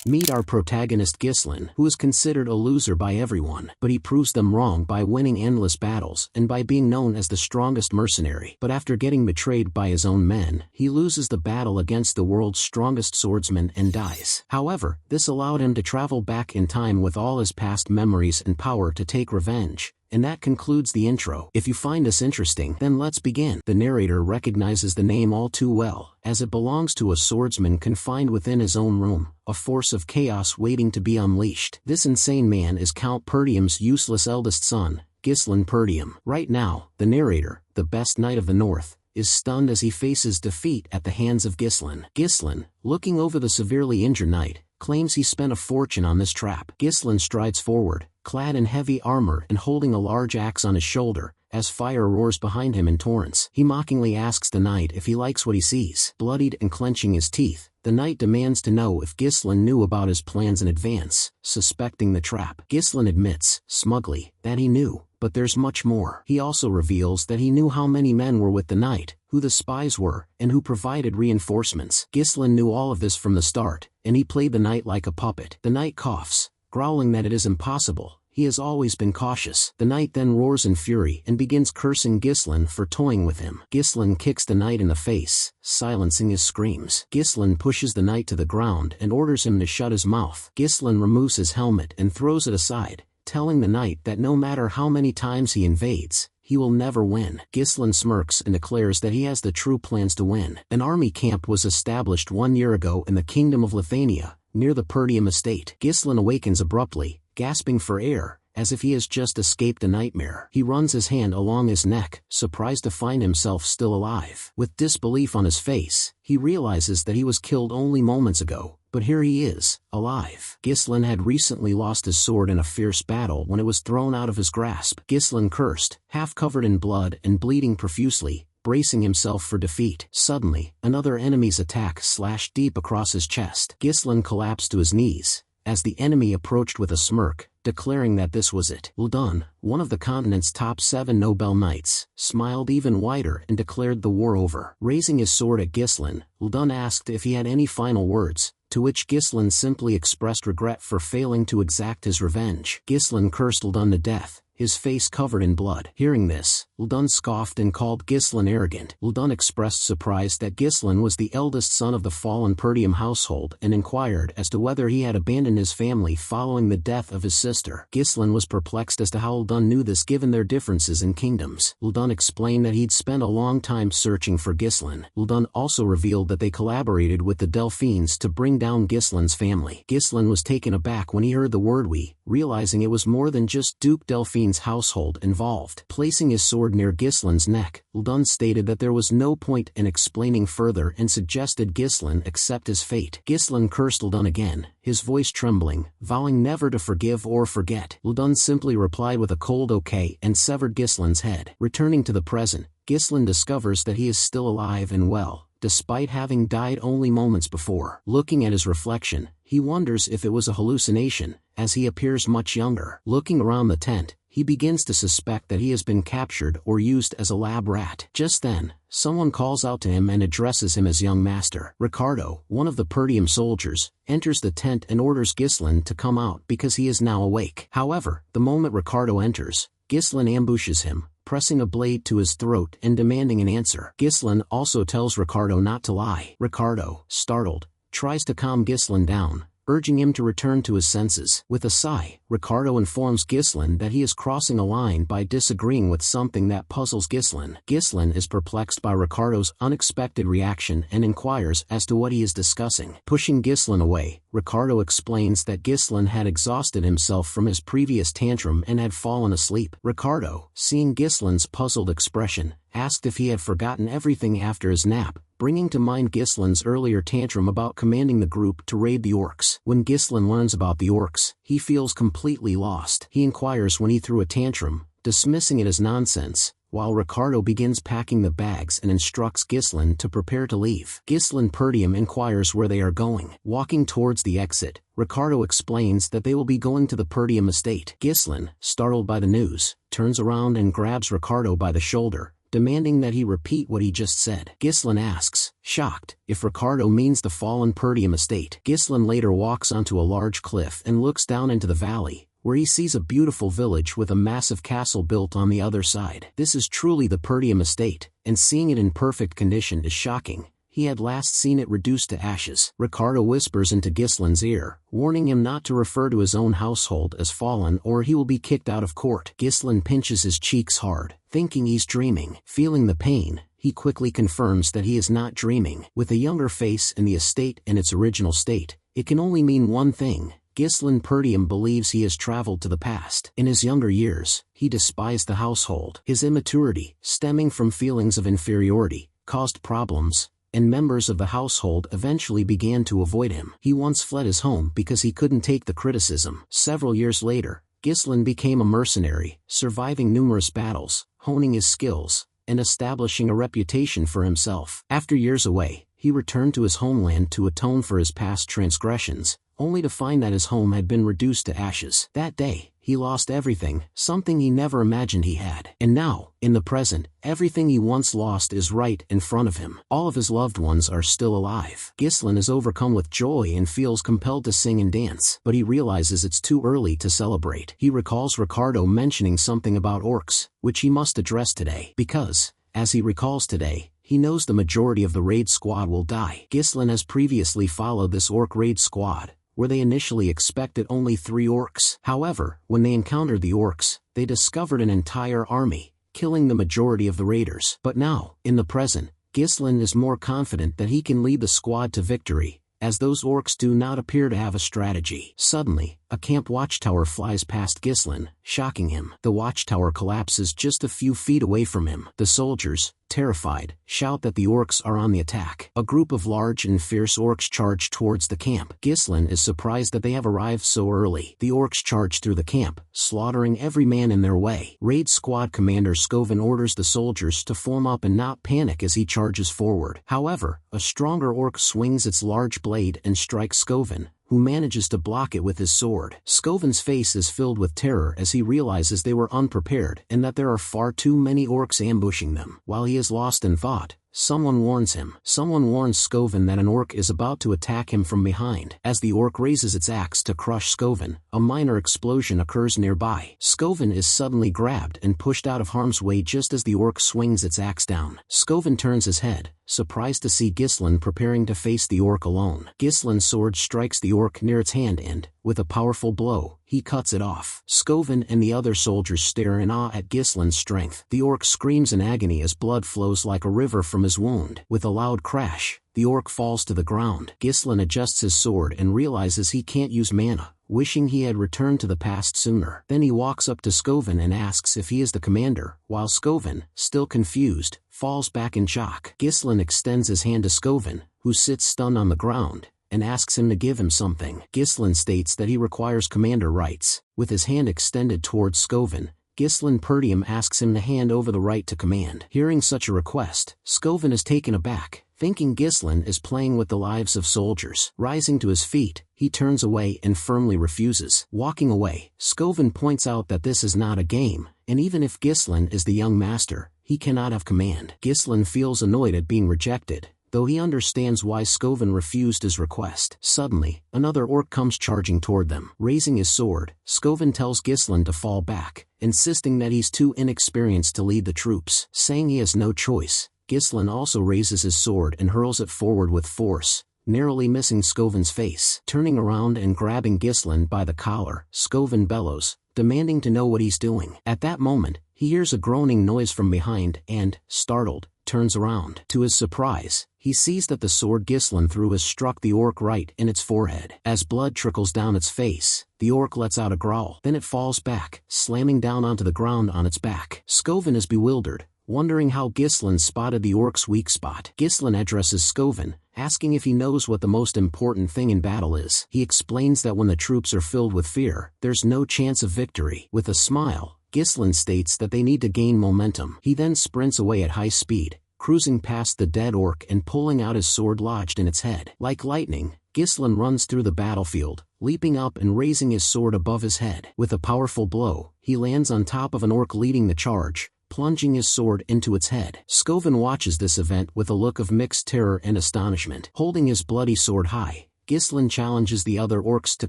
Meet our protagonist Ghislain, who is considered a loser by everyone, but he proves them wrong by winning endless battles and by being known as the strongest mercenary. But after getting betrayed by his own men, he loses the battle against the world's strongest swordsman and dies. However, this allowed him to travel back in time with all his past memories and power to take revenge. And that concludes the intro. If you find this interesting, then let's begin. The narrator recognizes the name all too well, as it belongs to a swordsman confined within his own room, a force of chaos waiting to be unleashed. This insane man is Count Perdium's useless eldest son, Ghislain Perdium. Right now, the narrator, the best knight of the north, is stunned as he faces defeat at the hands of Ghislain. Ghislain, looking over the severely injured knight, claims he spent a fortune on this trap. Ghislain strides forward, clad in heavy armor and holding a large axe on his shoulder, as fire roars behind him in torrents. He mockingly asks the knight if he likes what he sees. Bloodied and clenching his teeth, the knight demands to know if Ghislain knew about his plans in advance, suspecting the trap. Ghislain admits, smugly, that he knew, but there's much more. He also reveals that he knew how many men were with the knight, who the spies were, and who provided reinforcements. Ghislain knew all of this from the start, and he played the knight like a puppet. The knight coughs, growling that it is impossible. He has always been cautious. The knight then roars in fury and begins cursing Ghislain for toying with him. Ghislain kicks the knight in the face, silencing his screams. Ghislain pushes the knight to the ground and orders him to shut his mouth. Ghislain removes his helmet and throws it aside, telling the knight that no matter how many times he invades, he will never win. Ghislain smirks and declares that he has the true plans to win. An army camp was established 1 year ago in the kingdom of Lithuania, near the Perdium estate. Ghislain awakens abruptly, gasping for air, as if he has just escaped a nightmare. He runs his hand along his neck, surprised to find himself still alive. With disbelief on his face, he realizes that he was killed only moments ago, but here he is, alive. Ghislain had recently lost his sword in a fierce battle when it was thrown out of his grasp. Ghislain cursed, half covered in blood and bleeding profusely, bracing himself for defeat. Suddenly, another enemy's attack slashed deep across his chest. Ghislain collapsed to his knees, as the enemy approached with a smirk, declaring that this was it. Ul'dun, one of the continent's top 7 Nobel knights, smiled even wider and declared the war over. Raising his sword at Ghislain, Ul'dun asked if he had any final words, to which Ghislain simply expressed regret for failing to exact his revenge. Ghislain cursed Ul'dun to death, his face covered in blood. Hearing this, Ul'dun scoffed and called Ghislain arrogant. Ul'dun expressed surprise that Ghislain was the eldest son of the fallen Perdium household and inquired as to whether he had abandoned his family following the death of his sister. Ghislain was perplexed as to how Ul'dun knew this given their differences in kingdoms. Ul'dun explained that he'd spent a long time searching for Ghislain. Ul'dun also revealed that they collaborated with the Delphines to bring down Ghislain's family. Ghislain was taken aback when he heard the word "we," realizing it was more than just Duke Delphine's household involved. Placing his sword near Ghislain's neck, Ul'dun stated that there was no point in explaining further and suggested Ghislain accept his fate. Ghislain cursed Ul'dun again, his voice trembling, vowing never to forgive or forget. Ul'dun simply replied with a cold okay and severed Ghislain's head. Returning to the present, Ghislain discovers that he is still alive and well, despite having died only moments before. Looking at his reflection, he wonders if it was a hallucination, as he appears much younger. Looking around the tent, he begins to suspect that he has been captured or used as a lab rat. Just then, someone calls out to him and addresses him as young master. Ricardo, one of the Perdium soldiers, enters the tent and orders Ghislain to come out because he is now awake. However, the moment Ricardo enters, Ghislain ambushes him, pressing a blade to his throat and demanding an answer. Ghislain also tells Ricardo not to lie. Ricardo, startled, tries to calm Ghislain down, urging him to return to his senses. With a sigh, Ricardo informs Ghislain that he is crossing a line by disagreeing with something that puzzles Ghislain. Ghislain is perplexed by Ricardo's unexpected reaction and inquires as to what he is discussing. Pushing Ghislain away, Ricardo explains that Ghislain had exhausted himself from his previous tantrum and had fallen asleep. Ricardo, seeing Ghislain's puzzled expression, asked if he had forgotten everything after his nap, bringing to mind Ghislain's earlier tantrum about commanding the group to raid the orcs. When Ghislain learns about the orcs, he feels completely lost. He inquires when he threw a tantrum, dismissing it as nonsense, while Ricardo begins packing the bags and instructs Ghislain to prepare to leave. Ghislain Perdium inquires where they are going. Walking towards the exit, Ricardo explains that they will be going to the Perdium estate. Ghislain, startled by the news, turns around and grabs Ricardo by the shoulder, demanding that he repeat what he just said. Ghislain asks, shocked if Ricardo means the fallen Perdium estate. Ghislain later walks onto a large cliff and looks down into the valley, where he sees a beautiful village with a massive castle built on the other side. This is truly the Perdium estate, and seeing it in perfect condition is shocking. He had last seen it reduced to ashes. Ricardo whispers into Ghislain's ear, warning him not to refer to his own household as fallen or he will be kicked out of court. Ghislain pinches his cheeks hard, thinking he's dreaming. Feeling the pain, he quickly confirms that he is not dreaming. With a younger face and the estate in its original state, it can only mean one thing. Ghislain Perdium believes he has traveled to the past. In his younger years, he despised the household. His immaturity, stemming from feelings of inferiority, caused problems, and members of the household eventually began to avoid him. He once fled his home because he couldn't take the criticism. Several years later, Ghislain became a mercenary, surviving numerous battles, honing his skills, and establishing a reputation for himself. After years away, he returned to his homeland to atone for his past transgressions, only to find that his home had been reduced to ashes. That day, he lost everything, something he never imagined he had. And now, in the present, everything he once lost is right in front of him. All of his loved ones are still alive. Ghislain is overcome with joy and feels compelled to sing and dance, but he realizes it's too early to celebrate. He recalls Ricardo mentioning something about orcs, which he must address today, because, as he recalls today, he knows the majority of the raid squad will die. Ghislain has previously followed this orc raid squad, where they initially expected only 3 orcs. However, when they encountered the orcs, they discovered an entire army, killing the majority of the raiders. But now, in the present, Ghislain is more confident that he can lead the squad to victory, as those orcs do not appear to have a strategy. Suddenly, a camp watchtower flies past Ghislain, shocking him. The watchtower collapses just a few feet away from him. The soldiers, terrified, shout that the orcs are on the attack. A group of large and fierce orcs charge towards the camp. Ghislain is surprised that they have arrived so early. The orcs charge through the camp, slaughtering every man in their way. Raid Squad Commander Skoven orders the soldiers to form up and not panic as he charges forward. However, a stronger orc swings its large blade and strikes Skoven, who manages to block it with his sword. Skoven's face is filled with terror as he realizes they were unprepared and that there are far too many orcs ambushing them. While he is lost in thought, someone warns him. Someone warns Skoven that an orc is about to attack him from behind. As the orc raises its axe to crush Skoven, a minor explosion occurs nearby. Skoven is suddenly grabbed and pushed out of harm's way just as the orc swings its axe down. Skoven turns his head, surprised to see Ghislain preparing to face the orc alone. Ghislain's sword strikes the orc near its hand and, with a powerful blow, he cuts it off. Skoven and the other soldiers stare in awe at Ghislain's strength. The orc screams in agony as blood flows like a river from his wound. With a loud crash, the orc falls to the ground. Ghislain adjusts his sword and realizes he can't use mana, wishing he had returned to the past sooner. Then he walks up to Skoven and asks if he is the commander, while Skoven, still confused, falls back in shock. Ghislain extends his hand to Skoven, who sits stunned on the ground, and asks him to give him something. Ghislain states that he requires commander rights. With his hand extended towards Skoven, Ghislain Perdium asks him to hand over the right to command. Hearing such a request, Skoven is taken aback, thinking Ghislain is playing with the lives of soldiers. Rising to his feet, he turns away and firmly refuses. Walking away, Skoven points out that this is not a game, and even if Ghislain is the young master, he cannot have command. Ghislain feels annoyed at being rejected, though he understands why Skoven refused his request. Suddenly, another orc comes charging toward them. Raising his sword, Skoven tells Ghislain to fall back, insisting that he's too inexperienced to lead the troops. Saying he has no choice, Ghislain also raises his sword and hurls it forward with force, narrowly missing Skoven's face. Turning around and grabbing Ghislain by the collar, Skoven bellows, demanding to know what he's doing. At that moment, he hears a groaning noise from behind and, startled, turns around. To his surprise, he sees that the sword Ghislain threw has struck the orc right in its forehead. As blood trickles down its face, the orc lets out a growl. Then it falls back, slamming down onto the ground on its back. Skoven is bewildered, wondering how Ghislain spotted the orc's weak spot. Ghislain addresses Skoven, asking if he knows what the most important thing in battle is. He explains that when the troops are filled with fear, there's no chance of victory. With a smile, Ghislain states that they need to gain momentum. He then sprints away at high speed, cruising past the dead orc and pulling out his sword lodged in its head. Like lightning, Ghislain runs through the battlefield, leaping up and raising his sword above his head. With a powerful blow, he lands on top of an orc leading the charge, plunging his sword into its head. Scoven watches this event with a look of mixed terror and astonishment. Holding his bloody sword high, Ghislain challenges the other orcs to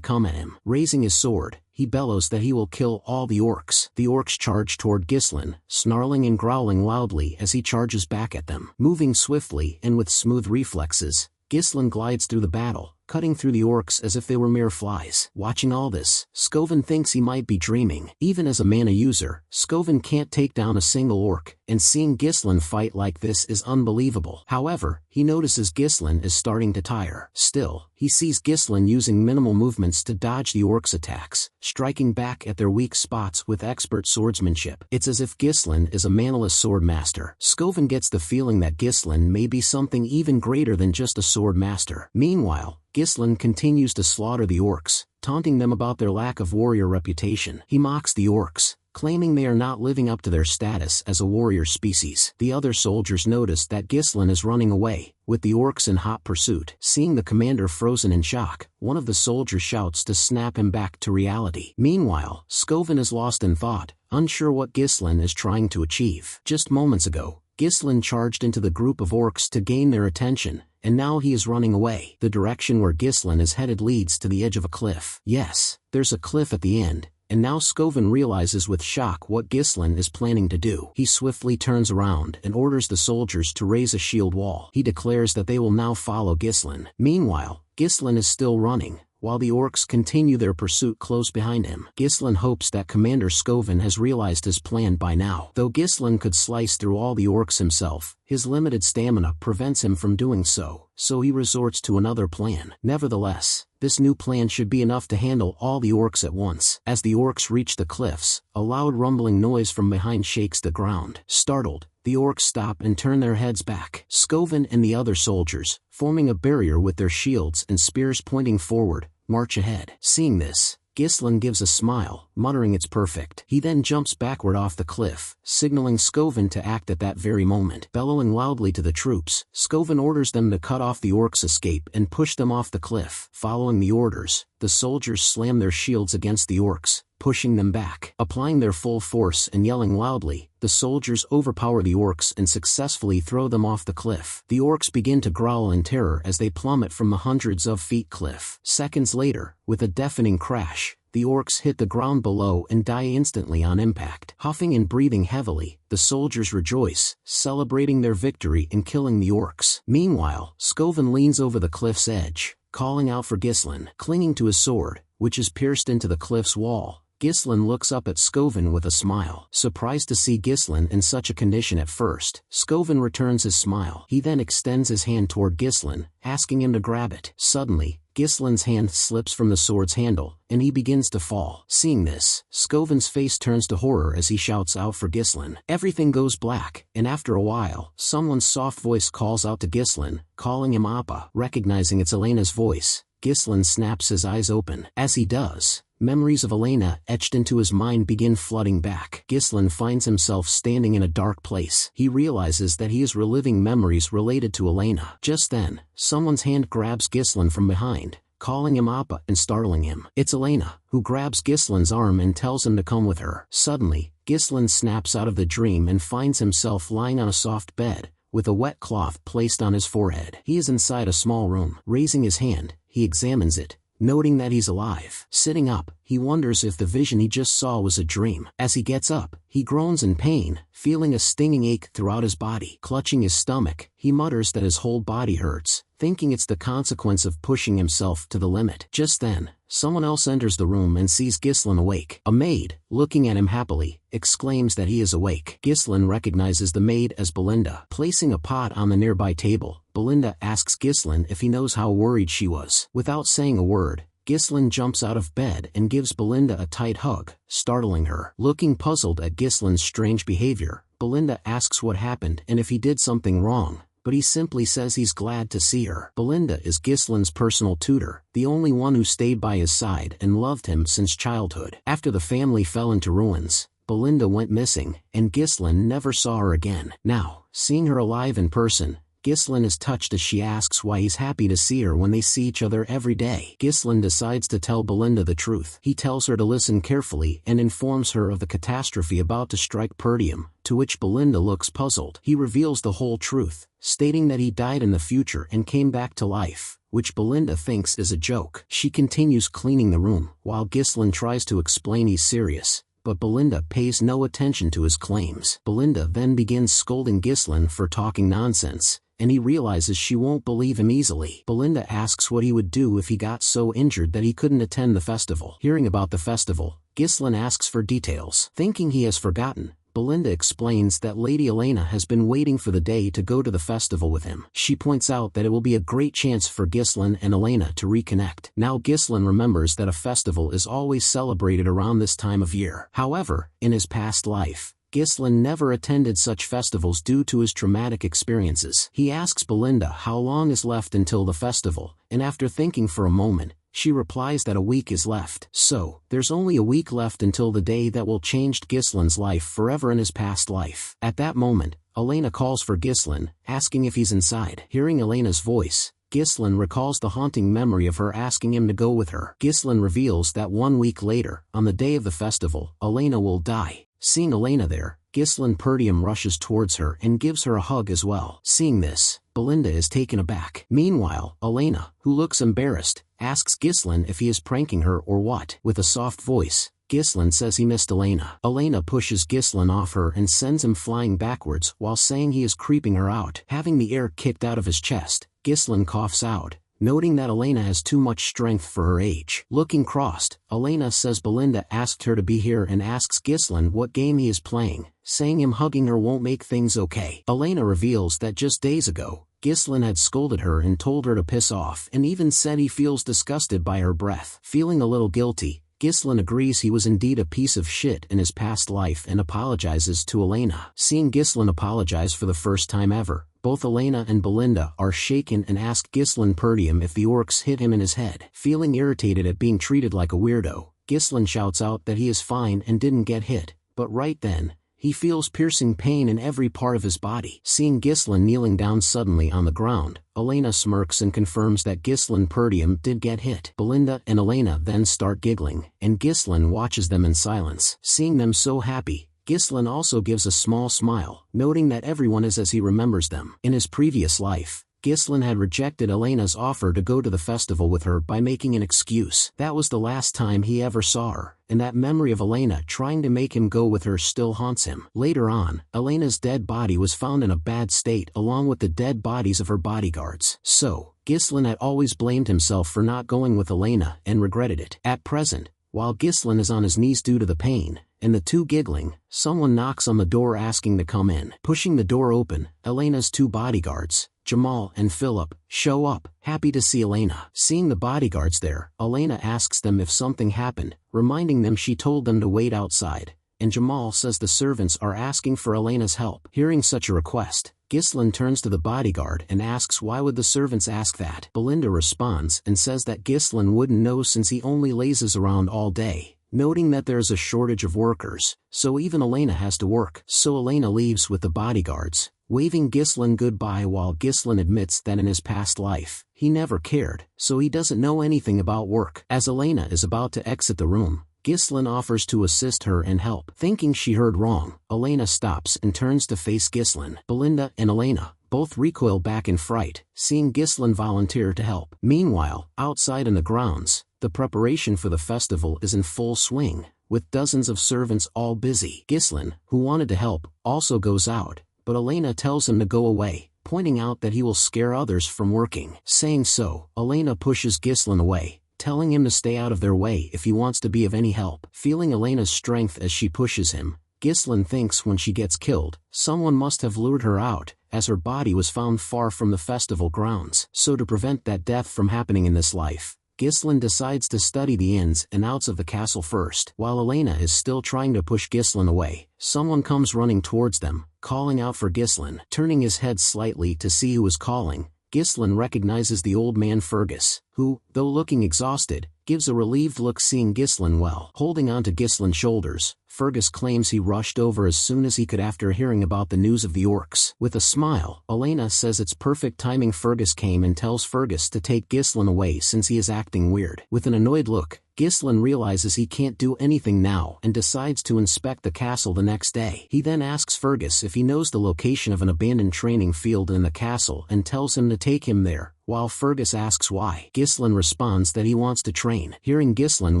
come at him. Raising his sword, he bellows that he will kill all the orcs. The orcs charge toward Ghislain, snarling and growling loudly as he charges back at them. Moving swiftly and with smooth reflexes, Ghislain glides through the battle, cutting through the orcs as if they were mere flies. Watching all this, Scoven thinks he might be dreaming. Even as a mana user, Scoven can't take down a single orc, and seeing Ghislain fight like this is unbelievable. However, he notices Ghislain is starting to tire. Still, he sees Ghislain using minimal movements to dodge the orcs' attacks, striking back at their weak spots with expert swordsmanship. It's as if Ghislain is a manaless sword master. Scoven gets the feeling that Ghislain may be something even greater than just a sword master. Meanwhile, Ghislain continues to slaughter the orcs, taunting them about their lack of warrior reputation. He mocks the orcs, claiming they are not living up to their status as a warrior species. The other soldiers notice that Ghislain is running away, with the orcs in hot pursuit. Seeing the commander frozen in shock, one of the soldiers shouts to snap him back to reality. Meanwhile, Scoven is lost in thought, unsure what Ghislain is trying to achieve. Just moments ago, Ghislain charged into the group of orcs to gain their attention, and now he is running away. The direction where Ghislain is headed leads to the edge of a cliff. Yes, there's a cliff at the end, and now Scoven realizes with shock what Ghislain is planning to do. He swiftly turns around and orders the soldiers to raise a shield wall. He declares that they will now follow Ghislain. Meanwhile, Ghislain is still running, while the orcs continue their pursuit close behind him. Ghislain hopes that Commander Scoven has realized his plan by now. Though Ghislain could slice through all the orcs himself, his limited stamina prevents him from doing so, so he resorts to another plan. Nevertheless, this new plan should be enough to handle all the orcs at once. As the orcs reach the cliffs, a loud rumbling noise from behind shakes the ground. Startled, the orcs stop and turn their heads back. Scoven and the other soldiers, forming a barrier with their shields and spears pointing forward, march ahead. Seeing this, Ghislain gives a smile, muttering it's perfect. He then jumps backward off the cliff, signaling Scoven to act at that very moment. Bellowing loudly to the troops, Scoven orders them to cut off the orcs' escape and push them off the cliff. Following the orders, the soldiers slam their shields against the orcs, pushing them back. Applying their full force and yelling loudly, the soldiers overpower the orcs and successfully throw them off the cliff. The orcs begin to growl in terror as they plummet from the hundreds of feet cliff. Seconds later, with a deafening crash, the orcs hit the ground below and die instantly on impact. Huffing and breathing heavily, the soldiers rejoice, celebrating their victory in killing the orcs. Meanwhile, Scoven leans over the cliff's edge, calling out for Ghislain. Clinging to his sword, which is pierced into the cliff's wall, Ghislain looks up at Scoven with a smile. Surprised to see Ghislain in such a condition at first, Scoven returns his smile. He then extends his hand toward Ghislain, asking him to grab it. Suddenly, Ghislain's hand slips from the sword's handle, and he begins to fall. Seeing this, Scoven's face turns to horror as he shouts out for Ghislain. Everything goes black, and after a while, someone's soft voice calls out to Ghislain, calling him Appa. Recognizing it's Elena's voice, Ghislain snaps his eyes open. As he does, memories of Elena etched into his mind begin flooding back. Ghislain finds himself standing in a dark place. He realizes that he is reliving memories related to Elena. Just then, someone's hand grabs Ghislain from behind, calling him Appa and startling him. It's Elena, who grabs Ghislain's arm and tells him to come with her. Suddenly, Ghislain snaps out of the dream and finds himself lying on a soft bed, with a wet cloth placed on his forehead. He is inside a small room. Raising his hand, he examines it, noting that he's alive. Sitting up, he wonders if the vision he just saw was a dream. As he gets up, he groans in pain, feeling a stinging ache throughout his body. Clutching his stomach, he mutters that his whole body hurts, thinking it's the consequence of pushing himself to the limit. Just then, someone else enters the room and sees Ghislain awake. A maid, looking at him happily, exclaims that he is awake. Ghislain recognizes the maid as Belinda. Placing a pot on the nearby table, Belinda asks Ghislain if he knows how worried she was. Without saying a word, Ghislain jumps out of bed and gives Belinda a tight hug, startling her. Looking puzzled at Ghislain's strange behavior, Belinda asks what happened and if he did something wrong, but he simply says he's glad to see her. Belinda is Ghislain's personal tutor, the only one who stayed by his side and loved him since childhood. After the family fell into ruins, Belinda went missing, and Ghislain never saw her again. Now, seeing her alive in person, Ghislaine is touched as she asks why he's happy to see her when they see each other every day. Ghislaine decides to tell Belinda the truth. He tells her to listen carefully and informs her of the catastrophe about to strike Perdium, to which Belinda looks puzzled. He reveals the whole truth, stating that he died in the future and came back to life, which Belinda thinks is a joke. She continues cleaning the room, while Ghislaine tries to explain he's serious, but Belinda pays no attention to his claims. Belinda then begins scolding Ghislaine for talking nonsense, and he realizes she won't believe him easily. Belinda asks what he would do if he got so injured that he couldn't attend the festival. Hearing about the festival, Ghislaine asks for details. Thinking he has forgotten, Belinda explains that Lady Elena has been waiting for the day to go to the festival with him. She points out that it will be a great chance for Ghislaine and Elena to reconnect. Now Ghislaine remembers that a festival is always celebrated around this time of year. However, in his past life, Ghislaine never attended such festivals due to his traumatic experiences. He asks Belinda how long is left until the festival, and after thinking for a moment, she replies that a week is left. So, there's only a week left until the day that will change Ghislaine's life forever in his past life. At that moment, Elena calls for Ghislaine, asking if he's inside. Hearing Elena's voice, Ghislaine recalls the haunting memory of her asking him to go with her. Ghislaine reveals that 1 week later, on the day of the festival, Elena will die. Seeing Elena there, Ghislaine Perdium rushes towards her and gives her a hug as well. Seeing this, Belinda is taken aback. Meanwhile, Elena, who looks embarrassed, asks Ghislaine if he is pranking her or what. With a soft voice, Ghislaine says he missed Elena. Elena pushes Ghislaine off her and sends him flying backwards while saying he is creeping her out. Having the air kicked out of his chest, Ghislaine coughs out, noting that Elena has too much strength for her age. Looking crossed, Elena says Belinda asked her to be here and asks Ghislaine what game he is playing, saying him hugging her won't make things okay. Elena reveals that just days ago, Ghislaine had scolded her and told her to piss off and even said he feels disgusted by her breath. Feeling a little guilty, Ghislaine agrees he was indeed a piece of shit in his past life and apologizes to Elena. Seeing Ghislaine apologize for the first time ever, both Elena and Belinda are shaken and ask Ghislaine Perdium if the orcs hit him in his head. Feeling irritated at being treated like a weirdo, Ghislaine shouts out that he is fine and didn't get hit, but right then, he feels piercing pain in every part of his body. Seeing Ghislaine kneeling down suddenly on the ground, Elena smirks and confirms that Ghislaine Perdium did get hit. Belinda and Elena then start giggling, and Ghislaine watches them in silence. Seeing them so happy, Ghislaine also gives a small smile, noting that everyone is as he remembers them. In his previous life, Ghislaine had rejected Elena's offer to go to the festival with her by making an excuse. That was the last time he ever saw her, and that memory of Elena trying to make him go with her still haunts him. Later on, Elena's dead body was found in a bad state along with the dead bodies of her bodyguards. So, Ghislaine had always blamed himself for not going with Elena and regretted it. At present, while Ghislaine is on his knees due to the pain, and the two giggling, someone knocks on the door asking to come in. Pushing the door open, Elena's two bodyguards, Jamal and Philip, show up, happy to see Elena. Seeing the bodyguards there, Elena asks them if something happened, reminding them she told them to wait outside, and Jamal says the servants are asking for Elena's help. Hearing such a request, Ghislaine turns to the bodyguard and asks why would the servants ask that. Belinda responds and says that Ghislaine wouldn't know since he only lazes around all day, noting that there's a shortage of workers, so even Elena has to work. So Elena leaves with the bodyguards, waving Ghislaine goodbye while Ghislaine admits that in his past life, he never cared, so he doesn't know anything about work. As Elena is about to exit the room, Ghislaine offers to assist her and help. Thinking she heard wrong, Elena stops and turns to face Ghislaine. Belinda and Elena both recoil back in fright, seeing Ghislaine volunteer to help. Meanwhile, outside in the grounds, the preparation for the festival is in full swing, with dozens of servants all busy. Ghislaine, who wanted to help, also goes out, but Elena tells him to go away, pointing out that he will scare others from working. Saying so, Elena pushes Ghislaine away, telling him to stay out of their way if he wants to be of any help. Feeling Elena's strength as she pushes him, Ghislaine thinks when she gets killed, someone must have lured her out, as her body was found far from the festival grounds. So to prevent that death from happening in this life, Ghislaine decides to study the ins and outs of the castle first. While Elena is still trying to push Ghislaine away, someone comes running towards them, calling out for Ghislaine. Turning his head slightly to see who is calling, Ghislaine recognizes the old man Fergus, who, though looking exhausted, gives a relieved look seeing Ghislaine well. Holding onto Ghislaine's shoulders, Fergus claims he rushed over as soon as he could after hearing about the news of the orcs. With a smile, Elena says it's perfect timing. Fergus came and tells Fergus to take Ghislain away since he is acting weird. With an annoyed look, Ghislain realizes he can't do anything now and decides to inspect the castle the next day. He then asks Fergus if he knows the location of an abandoned training field in the castle and tells him to take him there, while Fergus asks why. Ghislain responds that he wants to train. Hearing Ghislain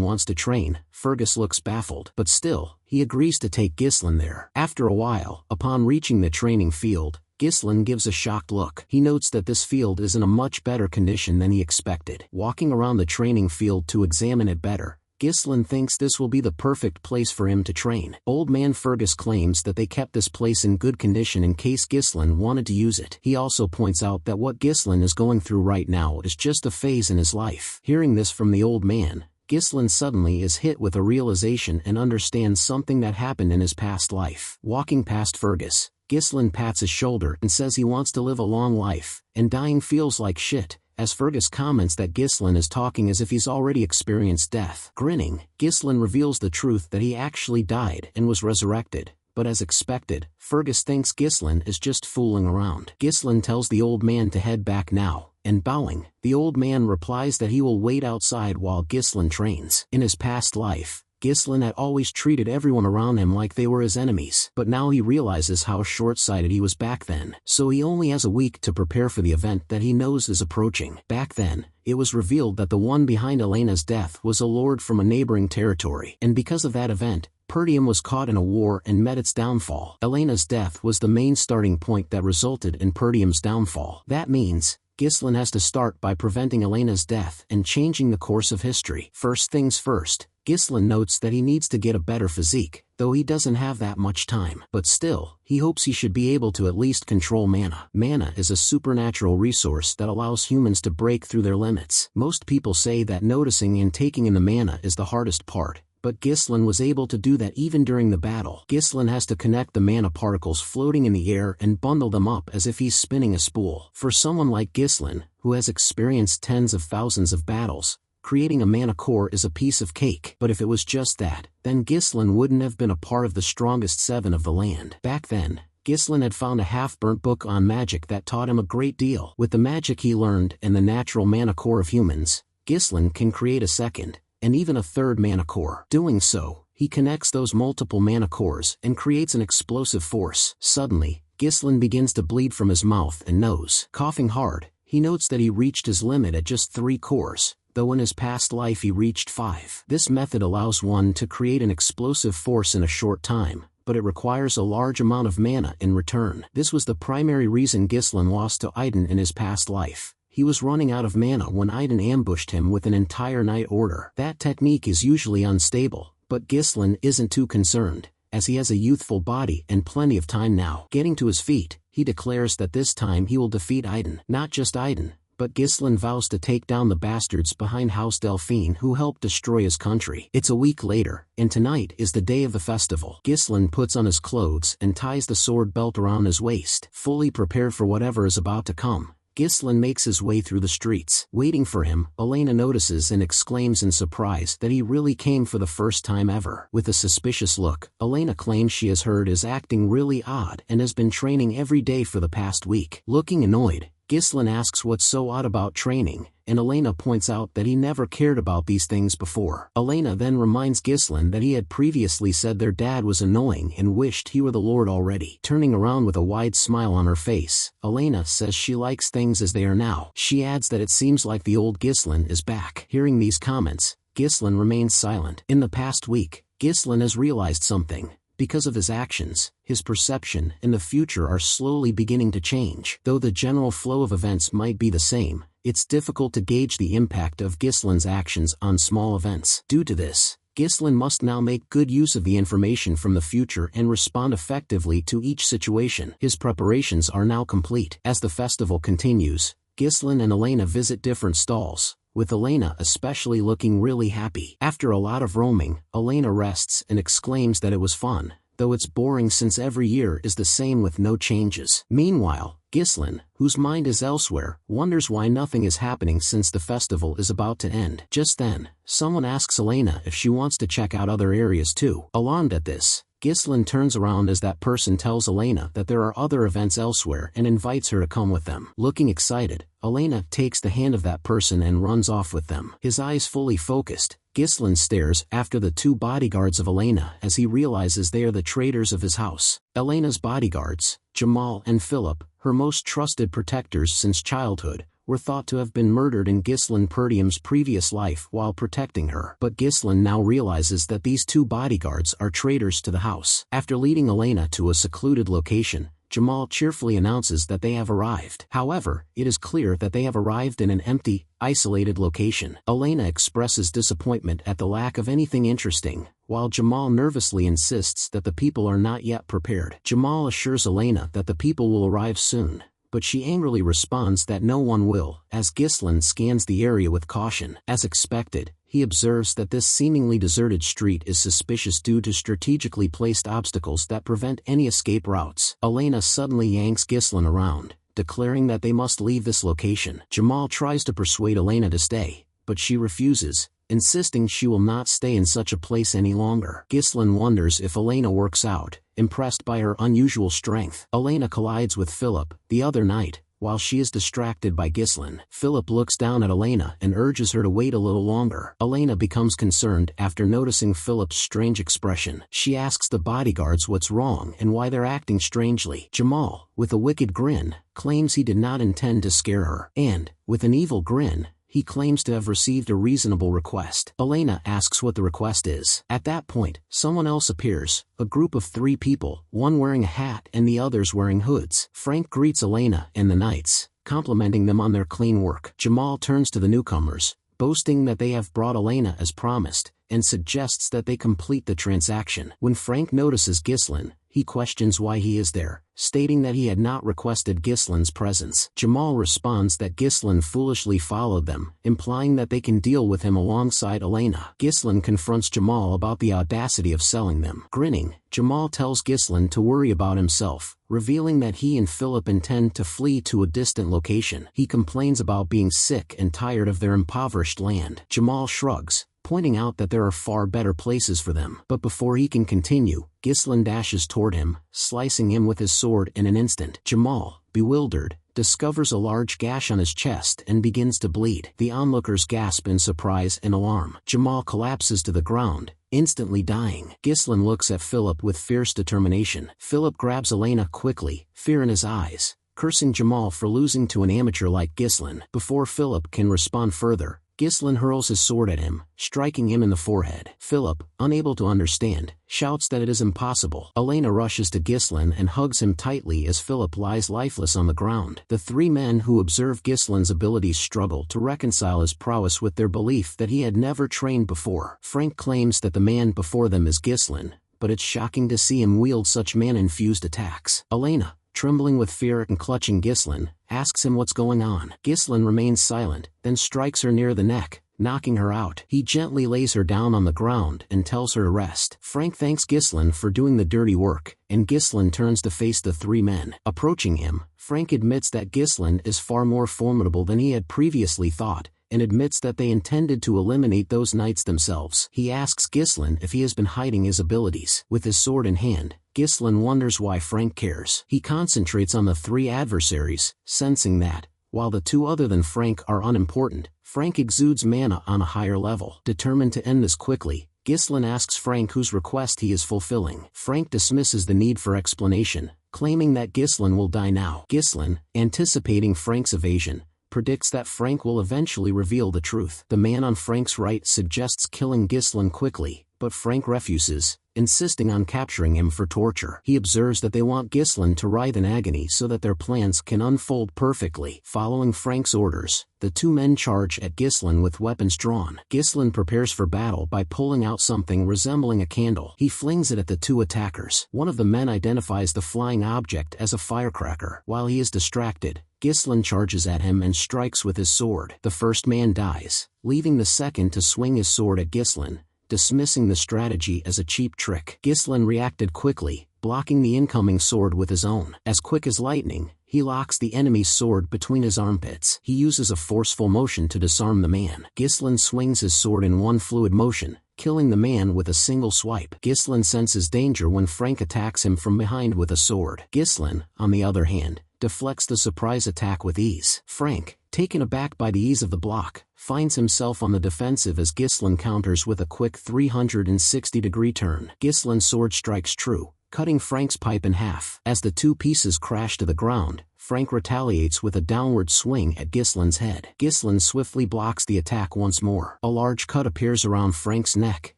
wants to train, Fergus looks baffled, but still, he agrees to take Ghislain there. After a while, upon reaching the training field, Ghislain gives a shocked look. He notes that this field is in a much better condition than he expected. Walking around the training field to examine it better, Ghislain thinks this will be the perfect place for him to train. Old man Fergus claims that they kept this place in good condition in case Ghislain wanted to use it. He also points out that what Ghislain is going through right now is just a phase in his life. Hearing this from the old man, Ghislain suddenly is hit with a realization and understands something that happened in his past life. Walking past Fergus, Ghislain pats his shoulder and says he wants to live a long life, and dying feels like shit, as Fergus comments that Ghislain is talking as if he's already experienced death. Grinning, Ghislain reveals the truth that he actually died and was resurrected, but as expected, Fergus thinks Ghislain is just fooling around. Ghislain tells the old man to head back now, and bowing, the old man replies that he will wait outside while Ghislain trains. In his past life, Ghislain had always treated everyone around him like they were his enemies, but now he realizes how short-sighted he was back then, so he only has a week to prepare for the event that he knows is approaching. Back then, it was revealed that the one behind Elena's death was a lord from a neighboring territory, and because of that event, Perdium was caught in a war and met its downfall. Elena's death was the main starting point that resulted in Perdium's downfall. That means, Ghislain has to start by preventing Elena's death and changing the course of history. First things first, Ghislain notes that he needs to get a better physique, though he doesn't have that much time. But still, he hopes he should be able to at least control mana. Mana is a supernatural resource that allows humans to break through their limits. Most people say that noticing and taking in the mana is the hardest part, but Ghislain was able to do that even during the battle. Ghislain has to connect the mana particles floating in the air and bundle them up as if he's spinning a spool. For someone like Ghislain, who has experienced tens of thousands of battles, creating a mana core is a piece of cake. But if it was just that, then Ghislain wouldn't have been a part of the strongest 7 of the land. Back then, Ghislain had found a half-burnt book on magic that taught him a great deal. With the magic he learned and the natural mana core of humans, Ghislain can create a second, and even a third mana core. Doing so, he connects those multiple mana cores and creates an explosive force. Suddenly, Ghislain begins to bleed from his mouth and nose. Coughing hard, he notes that he reached his limit at just 3 cores, though in his past life he reached 5. This method allows one to create an explosive force in a short time, but it requires a large amount of mana in return. This was the primary reason Ghislain lost to Iden in his past life. He was running out of mana when Iden ambushed him with an entire night order. That technique is usually unstable, but Ghislain isn't too concerned, as he has a youthful body and plenty of time now. Getting to his feet, he declares that this time he will defeat Iden. Not just Iden, but Ghislain vows to take down the bastards behind House Delphine who helped destroy his country. It's a week later, and tonight is the day of the festival. Ghislain puts on his clothes and ties the sword belt around his waist. Fully prepared for whatever is about to come, Ghislain makes his way through the streets. Waiting for him, Elena notices and exclaims in surprise that he really came for the first time ever. With a suspicious look, Elena claims she has heard is acting really odd and has been training every day for the past week. Looking annoyed, Ghislain asks what's so odd about training, and Elena points out that he never cared about these things before. Elena then reminds Ghislain that he had previously said their dad was annoying and wished he were the Lord already. Turning around with a wide smile on her face, Elena says she likes things as they are now. She adds that it seems like the old Ghislain is back. Hearing these comments, Ghislain remains silent. In the past week, Ghislain has realized something. Because of his actions, his perception and the future are slowly beginning to change. Though the general flow of events might be the same, it's difficult to gauge the impact of Ghislain's actions on small events. Due to this, Ghislain must now make good use of the information from the future and respond effectively to each situation. His preparations are now complete. As the festival continues, Ghislain and Elena visit different stalls, with Elena especially looking really happy. After a lot of roaming, Elena rests and exclaims that it was fun, though it's boring since every year is the same with no changes. Meanwhile, Ghislaine, whose mind is elsewhere, wonders why nothing is happening since the festival is about to end. Just then, someone asks Elena if she wants to check out other areas too. Alarmed at this, Ghislaine turns around as that person tells Elena that there are other events elsewhere and invites her to come with them. Looking excited, Elena takes the hand of that person and runs off with them. His eyes fully focused, Ghislaine stares after the two bodyguards of Elena as he realizes they are the traitors of his house. Elena's bodyguards, Jamal and Philip, her most trusted protectors since childhood, were thought to have been murdered in Ghislaine Perdium's previous life while protecting her. But Ghislaine now realizes that these two bodyguards are traitors to the house. After leading Elena to a secluded location, Jamal cheerfully announces that they have arrived. However, it is clear that they have arrived in an empty, isolated location. Elena expresses disappointment at the lack of anything interesting, while Jamal nervously insists that the people are not yet prepared. Jamal assures Elena that the people will arrive soon, but she angrily responds that no one will, as Ghislaine scans the area with caution. As expected, he observes that this seemingly deserted street is suspicious due to strategically placed obstacles that prevent any escape routes. Elena suddenly yanks Ghislaine around, declaring that they must leave this location. Jamal tries to persuade Elena to stay, but she refuses, insisting she will not stay in such a place any longer. Ghislaine wonders if Elena works out, impressed by her unusual strength. Elena collides with Philip, the other knight, while she is distracted by Ghislaine. Philip looks down at Elena and urges her to wait a little longer. Elena becomes concerned after noticing Philip's strange expression. She asks the bodyguards what's wrong and why they're acting strangely. Jamal, with a wicked grin, claims he did not intend to scare her, and, with an evil grin, he claims to have received a reasonable request. Elena asks what the request is. At that point, someone else appears, a group of 3 people, one wearing a hat and the others wearing hoods. Frank greets Elena and the knights, complimenting them on their clean work. Jamal turns to the newcomers, boasting that they have brought Elena as promised, and suggests that they complete the transaction. When Frank notices Ghislaine, he questions why he is there, stating that he had not requested Ghislaine's presence. Jamal responds that Ghislaine foolishly followed them, implying that they can deal with him alongside Elena. Ghislaine confronts Jamal about the audacity of selling them. Grinning, Jamal tells Ghislaine to worry about himself, revealing that he and Philip intend to flee to a distant location. He complains about being sick and tired of their impoverished land. Jamal shrugs, pointing out that there are far better places for them. But before he can continue, Ghislaine dashes toward him, slicing him with his sword in an instant. Jamal, bewildered, discovers a large gash on his chest and begins to bleed. The onlookers gasp in surprise and alarm. Jamal collapses to the ground, instantly dying. Ghislaine looks at Philip with fierce determination. Philip grabs Elena quickly, fear in his eyes, cursing Jamal for losing to an amateur like Ghislaine. Before Philip can respond further, Ghislaine hurls his sword at him, striking him in the forehead. Philip, unable to understand, shouts that it is impossible. Elena rushes to Ghislaine and hugs him tightly as Philip lies lifeless on the ground. The 3 men who observe Ghislaine's abilities struggle to reconcile his prowess with their belief that he had never trained before. Frank claims that the man before them is Ghislaine, but it's shocking to see him wield such man-infused attacks. Elena, trembling with fear and clutching Ghislaine, asks him what's going on. Ghislaine remains silent, then strikes her near the neck, knocking her out. He gently lays her down on the ground and tells her to rest. Frank thanks Ghislaine for doing the dirty work, and Ghislaine turns to face the 3 men. Approaching him, Frank admits that Ghislaine is far more formidable than he had previously thought, and admits that they intended to eliminate those knights themselves. He asks Ghislaine if he has been hiding his abilities. With his sword in hand, Ghislaine wonders why Frank cares. He concentrates on the 3 adversaries, sensing that, while the 2 other than Frank are unimportant, Frank exudes mana on a higher level. Determined to end this quickly, Ghislaine asks Frank whose request he is fulfilling. Frank dismisses the need for explanation, claiming that Ghislaine will die now. Ghislaine, anticipating Frank's evasion, predicts that Frank will eventually reveal the truth. The man on Frank's right suggests killing Ghislaine quickly, but Frank refuses, insisting on capturing him for torture. He observes that they want Ghislaine to writhe in agony so that their plans can unfold perfectly. Following Frank's orders, the 2 men charge at Ghislaine with weapons drawn. Ghislaine prepares for battle by pulling out something resembling a candle. He flings it at the 2 attackers. One of the men identifies the flying object as a firecracker. While he is distracted, Ghislaine charges at him and strikes with his sword. The first man dies, leaving the second to swing his sword at Ghislaine, dismissing the strategy as a cheap trick. Ghislain reacted quickly, blocking the incoming sword with his own. As quick as lightning, he locks the enemy's sword between his armpits. He uses a forceful motion to disarm the man. Ghislain swings his sword in one fluid motion, killing the man with a single swipe. Ghislain senses danger when Frank attacks him from behind with a sword. Ghislain, on the other hand, deflects the surprise attack with ease. Frank, taken aback by the ease of the block, finds himself on the defensive as Ghislain counters with a quick 360-degree turn. Ghislain's sword strikes true, cutting Frank's pipe in half. As the two pieces crash to the ground, Frank retaliates with a downward swing at Ghislain's head. Ghislain swiftly blocks the attack once more. A large cut appears around Frank's neck,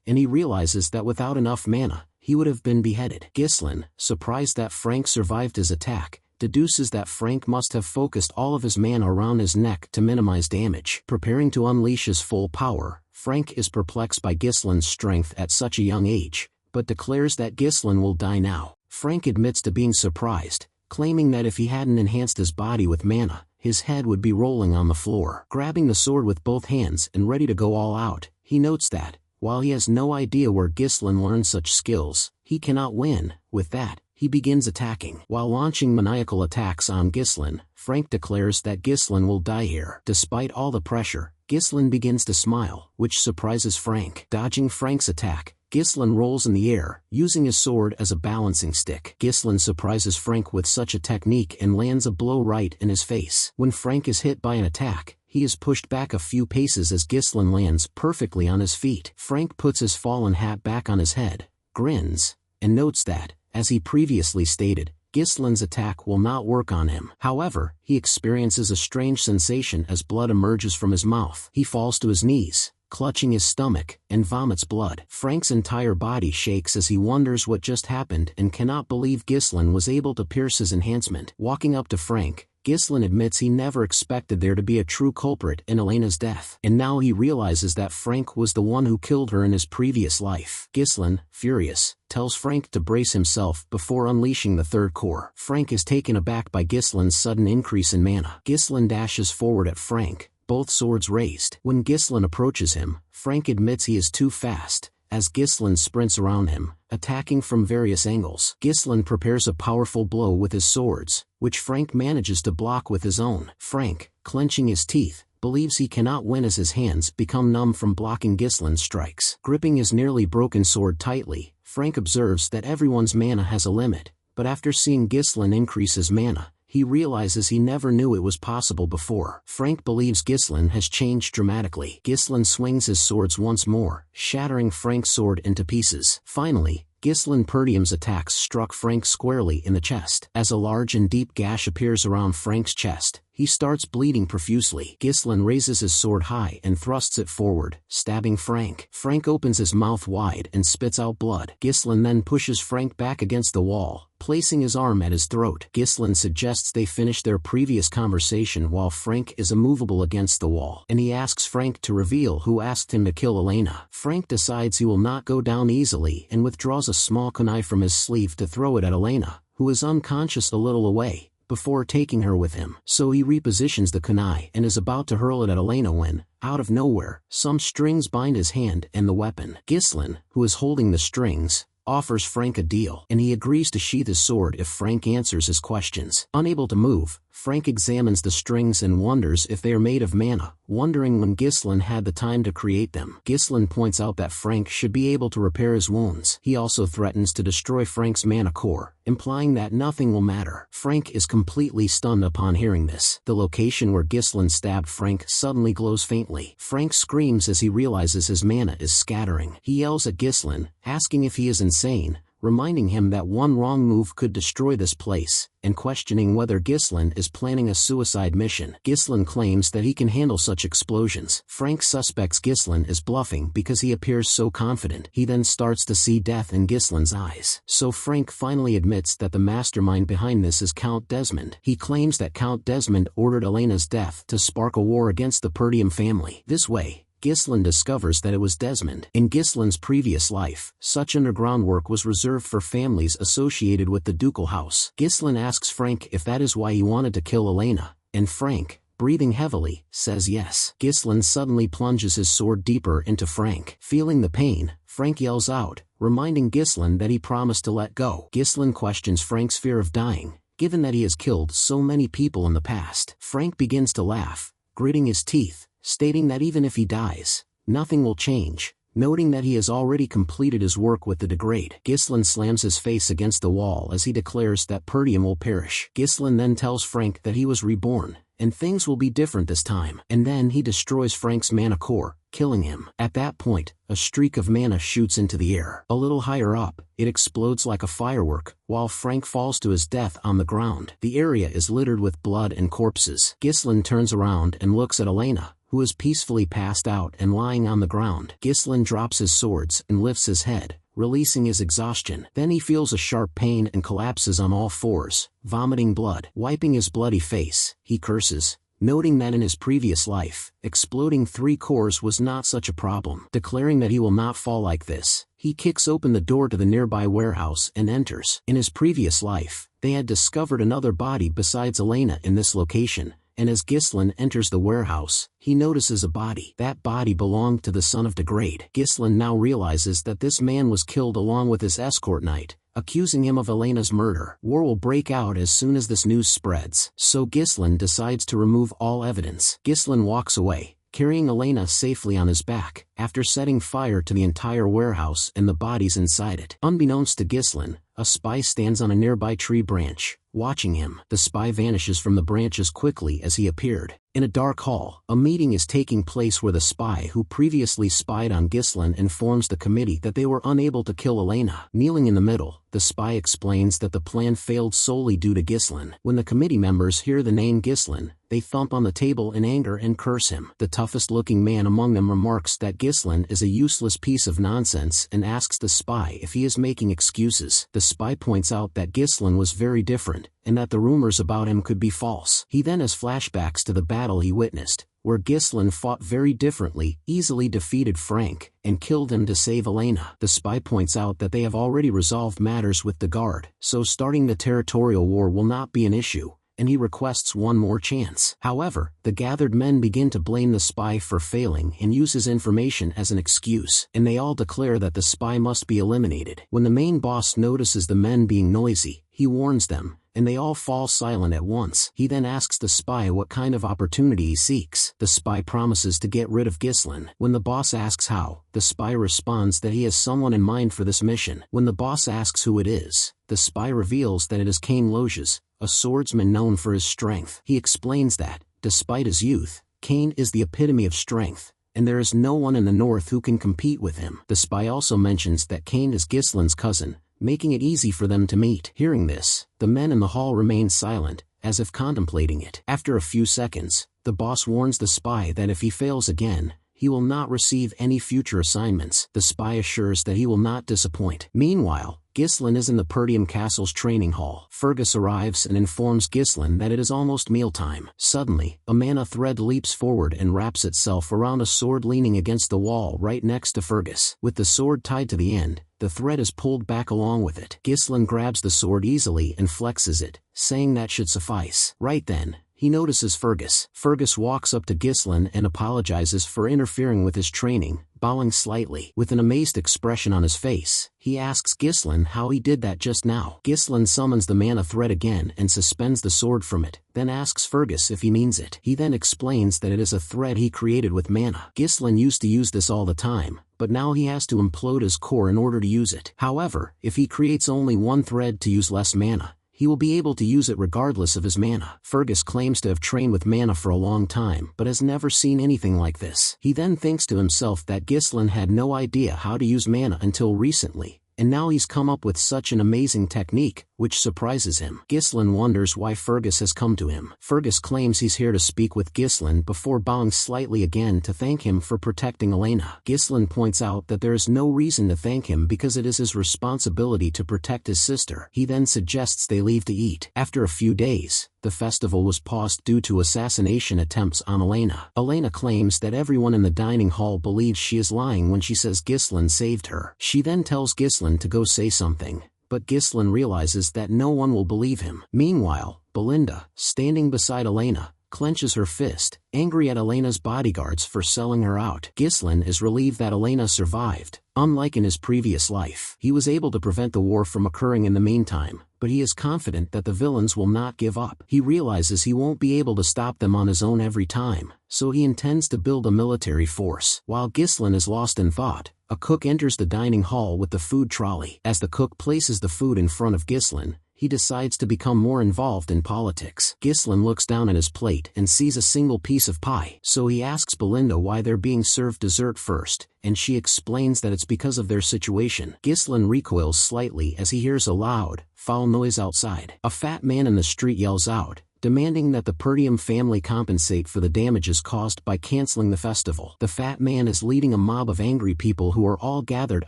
and he realizes that without enough mana, he would have been beheaded. Ghislain, surprised that Frank survived his attack, deduces that Frank must have focused all of his mana around his neck to minimize damage. Preparing to unleash his full power, Frank is perplexed by Ghislain's strength at such a young age, but declares that Ghislain will die now. Frank admits to being surprised, claiming that if he hadn't enhanced his body with mana, his head would be rolling on the floor. Grabbing the sword with both hands and ready to go all out, he notes that, while he has no idea where Ghislain learned such skills, he cannot win. With that, he begins attacking. While launching maniacal attacks on Ghislain, Frank declares that Ghislain will die here. Despite all the pressure, Ghislain begins to smile, which surprises Frank. Dodging Frank's attack, Ghislain rolls in the air, using his sword as a balancing stick. Ghislain surprises Frank with such a technique and lands a blow right in his face. When Frank is hit by an attack, he is pushed back a few paces as Ghislain lands perfectly on his feet. Frank puts his fallen hat back on his head, grins, and notes that, as he previously stated, Ghislain's attack will not work on him. However, he experiences a strange sensation as blood emerges from his mouth. He falls to his knees, clutching his stomach, and vomits blood. Frank's entire body shakes as he wonders what just happened and cannot believe Ghislain was able to pierce his enhancement. Walking up to Frank, Ghislain admits he never expected there to be a true culprit in Elena's death, and now he realizes that Frank was the one who killed her in his previous life. Ghislain, furious, tells Frank to brace himself before unleashing the third core. Frank is taken aback by Ghislain's sudden increase in mana. Ghislain dashes forward at Frank, both swords raised. When Ghislain approaches him, Frank admits he is too fast, as Ghislain sprints around him, attacking from various angles. Ghislain prepares a powerful blow with his swords, which Frank manages to block with his own. Frank, clenching his teeth, believes he cannot win as his hands become numb from blocking Ghislain's strikes. Gripping his nearly broken sword tightly, Frank observes that everyone's mana has a limit, but after seeing Ghislain increase his mana, he realizes he never knew it was possible before. Frank believes Ghislain has changed dramatically. Ghislain swings his swords once more, shattering Frank's sword into pieces. Finally, Ghislain Perdium's attacks struck Frank squarely in the chest. As a large and deep gash appears around Frank's chest, he starts bleeding profusely. Ghislain raises his sword high and thrusts it forward, stabbing Frank. Frank opens his mouth wide and spits out blood. Ghislain then pushes Frank back against the wall, placing his arm at his throat. Ghislain suggests they finish their previous conversation while Frank is immovable against the wall, and he asks Frank to reveal who asked him to kill Elena. Frank decides he will not go down easily and withdraws a small kunai from his sleeve to throw it at Elena, who is unconscious a little away, before taking her with him. So he repositions the kunai and is about to hurl it at Elena when, out of nowhere, some strings bind his hand and the weapon. Ghislain, who is holding the strings, offers Frank a deal, and he agrees to sheath his sword if Frank answers his questions. Unable to move, Frank examines the strings and wonders if they are made of mana, wondering when Ghislain had the time to create them. Ghislain points out that Frank should be able to repair his wounds. He also threatens to destroy Frank's mana core, implying that nothing will matter. Frank is completely stunned upon hearing this. The location where Ghislain stabbed Frank suddenly glows faintly. Frank screams as he realizes his mana is scattering. He yells at Ghislain, asking if he is insane, reminding him that one wrong move could destroy this place, and questioning whether Ghislain is planning a suicide mission. Ghislain claims that he can handle such explosions. Frank suspects Ghislain is bluffing because he appears so confident. He then starts to see death in Ghislain's eyes. So Frank finally admits that the mastermind behind this is Count Desmond. He claims that Count Desmond ordered Elena's death to spark a war against the Perdium family. This way, Ghislain discovers that it was Desmond. In Ghislain's previous life, such underground work was reserved for families associated with the ducal house. Ghislain asks Frank if that is why he wanted to kill Elena, and Frank, breathing heavily, says yes. Ghislain suddenly plunges his sword deeper into Frank. Feeling the pain, Frank yells out, reminding Ghislain that he promised to let go. Ghislain questions Frank's fear of dying, given that he has killed so many people in the past. Frank begins to laugh, gritting his teeth, stating that even if he dies, nothing will change, noting that he has already completed his work with the degrade. Ghislain slams his face against the wall as he declares that Perdium will perish. Ghislain then tells Frank that he was reborn, and things will be different this time. And then he destroys Frank's mana core, killing him. At that point, a streak of mana shoots into the air. A little higher up, it explodes like a firework, while Frank falls to his death on the ground. The area is littered with blood and corpses. Ghislain turns around and looks at Elena, who is peacefully passed out and lying on the ground. Ghislain drops his swords and lifts his head, releasing his exhaustion. Then he feels a sharp pain and collapses on all fours, vomiting blood. Wiping his bloody face, he curses, noting that in his previous life, exploding 3 cores was not such a problem. Declaring that he will not fall like this, he kicks open the door to the nearby warehouse and enters. In his previous life, they had discovered another body besides Elena in this location, and as Ghislain enters the warehouse, he notices a body. That body belonged to the son of Degrade. Ghislain now realizes that this man was killed along with his escort knight, accusing him of Elena's murder. War will break out as soon as this news spreads, so Ghislain decides to remove all evidence. Ghislain walks away, carrying Elena safely on his back, after setting fire to the entire warehouse and the bodies inside it. Unbeknownst to Ghislain, a spy stands on a nearby tree branch, watching him. The spy vanishes from the branch as quickly as he appeared. In a dark hall, a meeting is taking place where the spy who previously spied on Ghislain informs the committee that they were unable to kill Elena. Kneeling in the middle, the spy explains that the plan failed solely due to Ghislain. When the committee members hear the name Ghislain, they thump on the table in anger and curse him. The toughest-looking man among them remarks that Ghislain is a useless piece of nonsense and asks the spy if he is making excuses. The spy points out that Ghislain was very different, and that the rumors about him could be false. He then has flashbacks to the battle he witnessed, where Ghislain fought very differently, easily defeated Frank, and killed him to save Elena. The spy points out that they have already resolved matters with the guard, so starting the territorial war will not be an issue, and he requests one more chance. However, the gathered men begin to blame the spy for failing and use his information as an excuse, and they all declare that the spy must be eliminated. When the main boss notices the men being noisy, he warns them, and they all fall silent at once. He then asks the spy what kind of opportunity he seeks. The spy promises to get rid of Ghislain. When the boss asks how, the spy responds that he has someone in mind for this mission. When the boss asks who it is, the spy reveals that it is Cain Loges, a swordsman known for his strength. He explains that, despite his youth, Cain is the epitome of strength, and there is no one in the north who can compete with him. The spy also mentions that Cain is Ghislain's cousin, making it easy for them to meet. Hearing this, the men in the hall remain silent, as if contemplating it. After a few seconds, the boss warns the spy that if he fails again, he will not receive any future assignments. The spy assures that he will not disappoint. Meanwhile, Ghislain is in the Perdium Castle's training hall. Fergus arrives and informs Ghislain that it is almost mealtime. Suddenly, a mana thread leaps forward and wraps itself around a sword leaning against the wall right next to Fergus. With the sword tied to the end, the thread is pulled back along with it. Ghislain grabs the sword easily and flexes it, saying that should suffice. Right then, he notices Fergus. Fergus walks up to Ghislain and apologizes for interfering with his training, bowing slightly. With an amazed expression on his face, he asks Ghislain how he did that just now. Ghislain summons the mana thread again and suspends the sword from it, then asks Fergus if he means it. He then explains that it is a thread he created with mana. Ghislain used to use this all the time, but now he has to implode his core in order to use it. However, if he creates only one thread to use less mana, he will be able to use it regardless of his mana. Fergus claims to have trained with mana for a long time but has never seen anything like this. He then thinks to himself that Ghislain had no idea how to use mana until recently, and now he's come up with such an amazing technique, which surprises him. Ghislain wonders why Fergus has come to him. Fergus claims he's here to speak with Ghislain before bowing slightly again to thank him for protecting Elena. Ghislain points out that there is no reason to thank him because it is his responsibility to protect his sister. He then suggests they leave to eat. After a few days, the festival was paused due to assassination attempts on Elena. Elena claims that everyone in the dining hall believes she is lying when she says Ghislain saved her. She then tells Ghislain to go say something, but Ghislain realizes that no one will believe him. Meanwhile, Belinda, standing beside Elena, clenches her fist, angry at Elena's bodyguards for selling her out. Ghislain is relieved that Elena survived. Unlike in his previous life, he was able to prevent the war from occurring in the meantime, but he is confident that the villains will not give up. He realizes he won't be able to stop them on his own every time, so he intends to build a military force. While Ghislain is lost in thought, a cook enters the dining hall with the food trolley. As the cook places the food in front of Ghislain, he decides to become more involved in politics. Ghislain looks down at his plate and sees a single piece of pie. So he asks Belinda why they're being served dessert first, and she explains that it's because of their situation. Ghislain recoils slightly as he hears a loud, foul noise outside. A fat man in the street yells out, demanding that the Perdium family compensate for the damages caused by canceling the festival. The fat man is leading a mob of angry people who are all gathered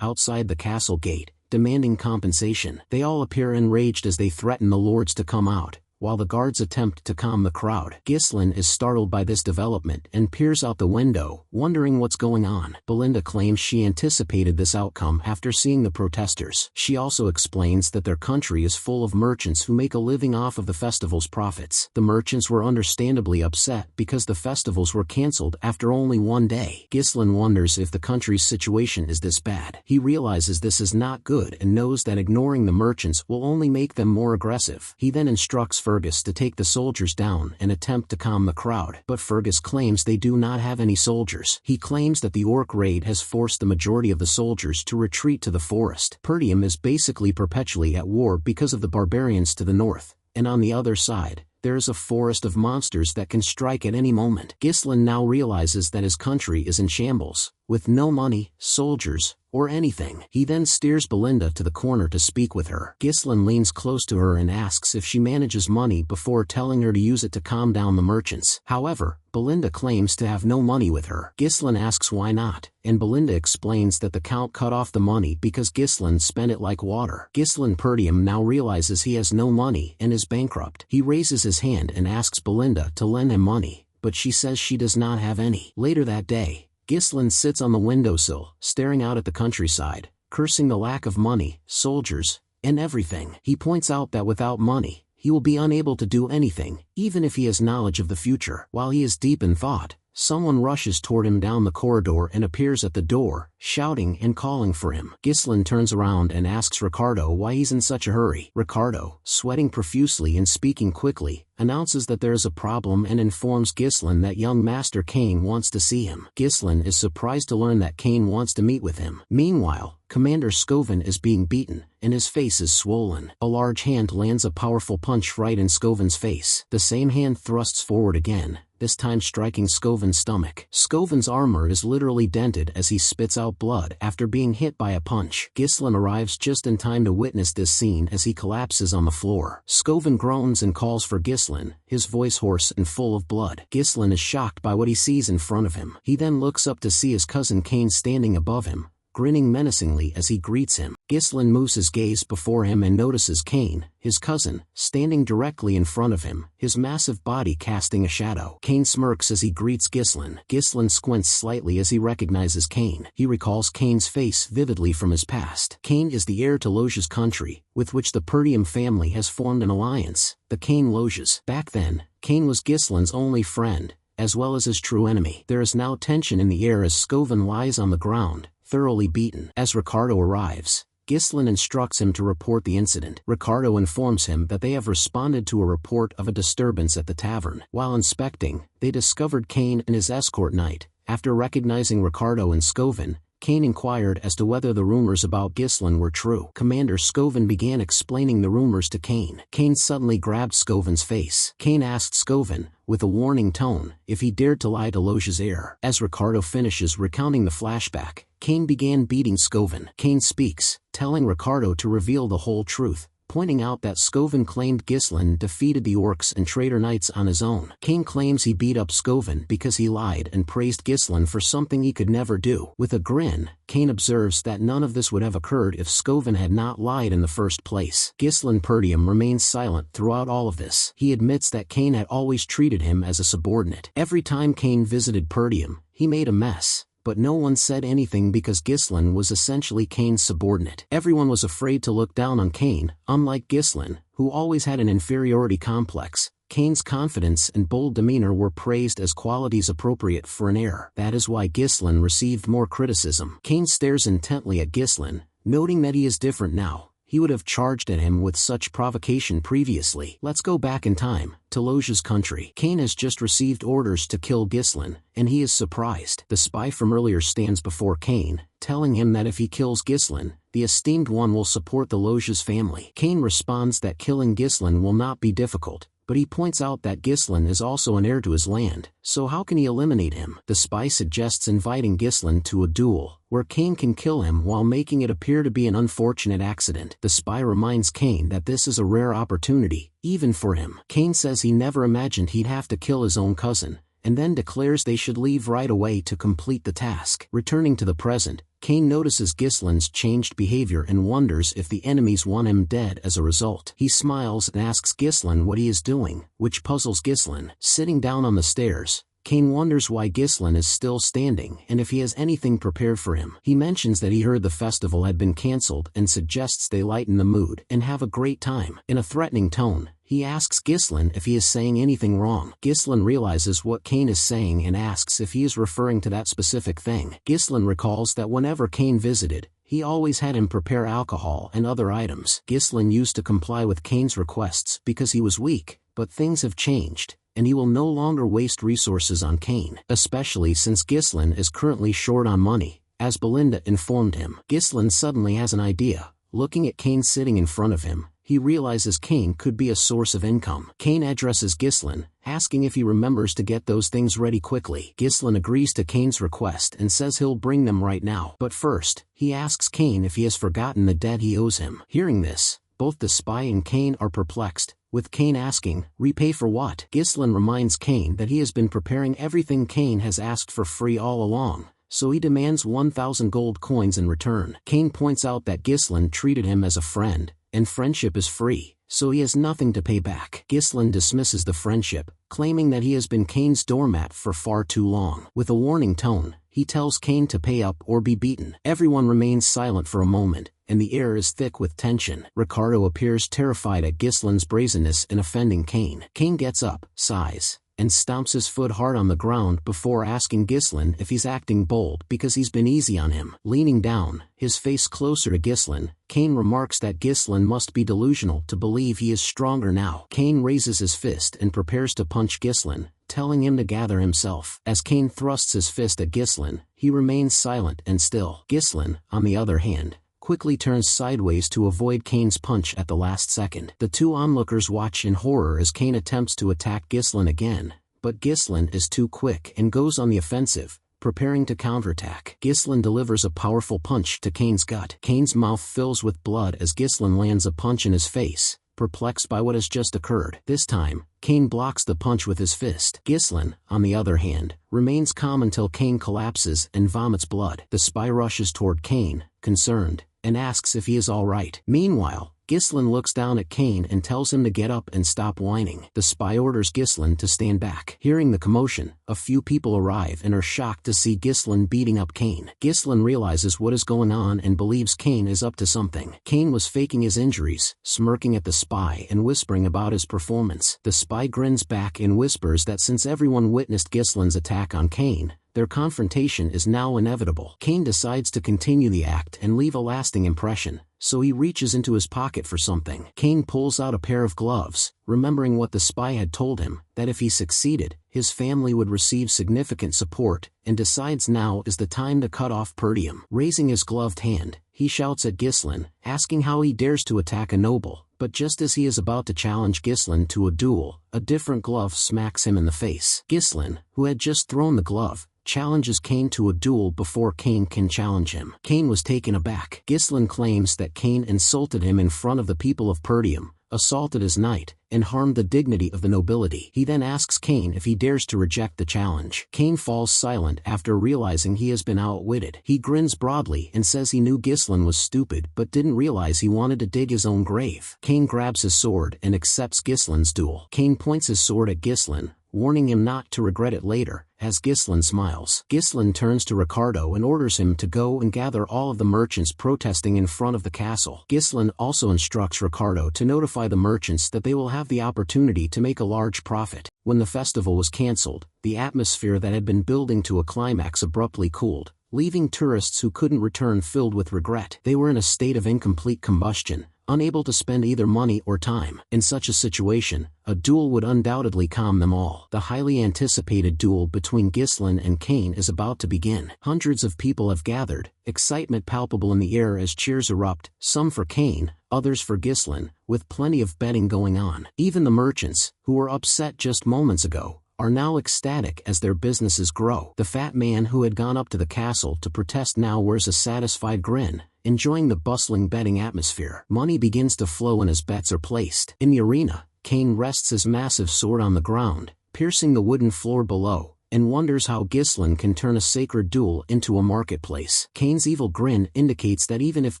outside the castle gate, demanding compensation. They all appear enraged as they threaten the lords to come out, while the guards attempt to calm the crowd. Ghislain is startled by this development and peers out the window, wondering what's going on. Belinda claims she anticipated this outcome after seeing the protesters. She also explains that their country is full of merchants who make a living off of the festival's profits. The merchants were understandably upset because the festivals were cancelled after only one day. Ghislain wonders if the country's situation is this bad. He realizes this is not good and knows that ignoring the merchants will only make them more aggressive. He then instructs Fergus to take the soldiers down and attempt to calm the crowd, but Fergus claims they do not have any soldiers. He claims that the orc raid has forced the majority of the soldiers to retreat to the forest. Perdium is basically perpetually at war because of the barbarians to the north, and on the other side, there is a forest of monsters that can strike at any moment. Ghislain now realizes that his country is in shambles, with no money, soldiers, or anything. He then steers Belinda to the corner to speak with her. Ghislain leans close to her and asks if she manages money before telling her to use it to calm down the merchants. However, Belinda claims to have no money with her. Ghislain asks why not, and Belinda explains that the Count cut off the money because Ghislain spent it like water. Ghislain Perdium now realizes he has no money and is bankrupt. He raises his hand and asks Belinda to lend him money, but she says she does not have any. Later that day, Ghislain sits on the windowsill, staring out at the countryside, cursing the lack of money, soldiers, and everything. He points out that without money, he will be unable to do anything, even if he has knowledge of the future. While he is deep in thought, someone rushes toward him down the corridor and appears at the door, shouting and calling for him. Ghislain turns around and asks Ricardo why he's in such a hurry. Ricardo, sweating profusely and speaking quickly, announces that there is a problem and informs Ghislain that young Master Kane wants to see him. Ghislain is surprised to learn that Kane wants to meet with him. Meanwhile, Commander Scoven is being beaten, and his face is swollen. A large hand lands a powerful punch right in Scoven's face. The same hand thrusts forward again, this time striking Scoven's stomach. Scoven's armor is literally dented as he spits out blood after being hit by a punch. Ghislain arrives just in time to witness this scene as he collapses on the floor. Scoven groans and calls for Ghislain, his voice hoarse and full of blood. Ghislain is shocked by what he sees in front of him. He then looks up to see his cousin Kane standing above him, grinning menacingly as he greets him. Ghislain moves his gaze before him and notices Kane, his cousin, standing directly in front of him, his massive body casting a shadow. Kane smirks as he greets Ghislain. Ghislain squints slightly as he recognizes Kane. He recalls Kane's face vividly from his past. Kane is the heir to Loja's country, with which the Perdium family has formed an alliance, the Kane Lojas. Back then, Kane was Ghislain's only friend, as well as his true enemy. There is now tension in the air as Scoven lies on the ground, thoroughly beaten. As Ricardo arrives, Ghislain instructs him to report the incident. Ricardo informs him that they have responded to a report of a disturbance at the tavern. While inspecting, they discovered Kane and his escort knight. After recognizing Ricardo and Scoven, Kane inquired as to whether the rumors about Ghislain were true. Commander Scoven began explaining the rumors to Kane. Kane suddenly grabbed Scoven's face. Kane asked Scoven, with a warning tone, if he dared to lie to Loja's heir. As Ricardo finishes recounting the flashback, Kane began beating Scoven. Kane speaks, telling Ricardo to reveal the whole truth, pointing out that Scoven claimed Ghislain defeated the orcs and traitor knights on his own. Kane claims he beat up Scoven because he lied and praised Ghislain for something he could never do. With a grin, Kane observes that none of this would have occurred if Scoven had not lied in the first place. Ghislain Perdium remains silent throughout all of this. He admits that Kane had always treated him as a subordinate. Every time Kane visited Perdium, he made a mess, but no one said anything because Ghislain was essentially Kane's subordinate. Everyone was afraid to look down on Kane. Unlike Ghislain, who always had an inferiority complex, Kane's confidence and bold demeanor were praised as qualities appropriate for an heir. That is why Ghislain received more criticism. Kane stares intently at Ghislain, noting that he is different now. He would have charged at him with such provocation previously. Let's go back in time, to Loja's country. Kane has just received orders to kill Ghislain, and he is surprised. The spy from earlier stands before Kane, telling him that if he kills Ghislain, the esteemed one will support the Loja's family. Kane responds that killing Ghislain will not be difficult, but he points out that Ghislain is also an heir to his land, so how can he eliminate him? The spy suggests inviting Ghislain to a duel, where Kane can kill him while making it appear to be an unfortunate accident. The spy reminds Kane that this is a rare opportunity, even for him. Kane says he never imagined he'd have to kill his own cousin, and then declares they should leave right away to complete the task. Returning to the present, Kane notices Ghislain's changed behavior and wonders if the enemies want him dead as a result. He smiles and asks Ghislain what he is doing, which puzzles Ghislain. Sitting down on the stairs, Kane wonders why Ghislain is still standing and if he has anything prepared for him. He mentions that he heard the festival had been cancelled and suggests they lighten the mood and have a great time. In a threatening tone, he asks Ghislain if he is saying anything wrong. Ghislain realizes what Kane is saying and asks if he is referring to that specific thing. Ghislain recalls that whenever Kane visited, he always had him prepare alcohol and other items. Ghislain used to comply with Kane's requests because he was weak, but things have changed, and he will no longer waste resources on Kane, especially since Ghislain is currently short on money, as Belinda informed him. Ghislain suddenly has an idea. Looking at Kane sitting in front of him, he realizes Kane could be a source of income. Kane addresses Ghislain, asking if he remembers to get those things ready quickly. Ghislain agrees to Kane's request and says he'll bring them right now. But first, he asks Kane if he has forgotten the debt he owes him. Hearing this, both the spy and Kane are perplexed, with Kane asking, repay for what? Ghislain reminds Kane that he has been preparing everything Kane has asked for free all along, so he demands 1,000 gold coins in return. Kane points out that Ghislain treated him as a friend, and friendship is free, so he has nothing to pay back. Ghislain dismisses the friendship, claiming that he has been Kane's doormat for far too long. With a warning tone, he tells Kane to pay up or be beaten. Everyone remains silent for a moment, and the air is thick with tension. Ricardo appears terrified at Ghislain's brazenness in offending Kane. Kane gets up, sighs, and stomps his foot hard on the ground before asking Ghislain if he's acting bold because he's been easy on him. Leaning down, his face closer to Ghislain, Kane remarks that Ghislain must be delusional to believe he is stronger now. Kane raises his fist and prepares to punch Ghislain, telling him to gather himself. As Kane thrusts his fist at Ghislain, he remains silent and still. Ghislain, on the other hand, quickly turns sideways to avoid Kane's punch at the last second. The two onlookers watch in horror as Kane attempts to attack Ghislain again, but Ghislain is too quick and goes on the offensive, preparing to counterattack. Ghislain delivers a powerful punch to Kane's gut. Kane's mouth fills with blood as Ghislain lands a punch in his face, perplexed by what has just occurred. This time, Kane blocks the punch with his fist. Ghislain, on the other hand, remains calm until Kane collapses and vomits blood. The spy rushes toward Kane, concerned, and asks if he is all right. Meanwhile, Ghislain looks down at Kane and tells him to get up and stop whining. The spy orders Ghislain to stand back. Hearing the commotion, a few people arrive and are shocked to see Ghislain beating up Kane. Ghislain realizes what is going on and believes Kane is up to something. Kane was faking his injuries, smirking at the spy and whispering about his performance. The spy grins back and whispers that since everyone witnessed Ghislain's attack on Kane, their confrontation is now inevitable. Kane decides to continue the act and leave a lasting impression, so he reaches into his pocket for something. Kane pulls out a pair of gloves, remembering what the spy had told him, that if he succeeded, his family would receive significant support, and decides now is the time to cut off Perdium. Raising his gloved hand, he shouts at Ghislain, asking how he dares to attack a noble. But just as he is about to challenge Ghislain to a duel, a different glove smacks him in the face. Ghislain, who had just thrown the glove, challenges Kane to a duel before Kane can challenge him. Kane was taken aback. Ghislain claims that Kane insulted him in front of the people of Perdium, assaulted his knight, and harmed the dignity of the nobility. He then asks Kane if he dares to reject the challenge. Kane falls silent after realizing he has been outwitted. He grins broadly and says he knew Ghislain was stupid but didn't realize he wanted to dig his own grave. Kane grabs his sword and accepts Ghislain's duel. Kane points his sword at Ghislain, warning him not to regret it later. As Ghislain smiles, Ghislain turns to Ricardo and orders him to go and gather all of the merchants protesting in front of the castle. Ghislain also instructs Ricardo to notify the merchants that they will have the opportunity to make a large profit. When the festival was cancelled, the atmosphere that had been building to a climax abruptly cooled, leaving tourists who couldn't return filled with regret. They were in a state of incomplete combustion, unable to spend either money or time. In such a situation, a duel would undoubtedly calm them all. The highly anticipated duel between Ghislain and Cain is about to begin. Hundreds of people have gathered, excitement palpable in the air as cheers erupt, some for Cain, others for Ghislain, with plenty of betting going on. Even the merchants, who were upset just moments ago, are now ecstatic as their businesses grow. The fat man who had gone up to the castle to protest now wears a satisfied grin, enjoying the bustling betting atmosphere. Money begins to flow and as bets are placed. In the arena, Cain rests his massive sword on the ground, piercing the wooden floor below, and wonders how Ghislain can turn a sacred duel into a marketplace. Cain's evil grin indicates that even if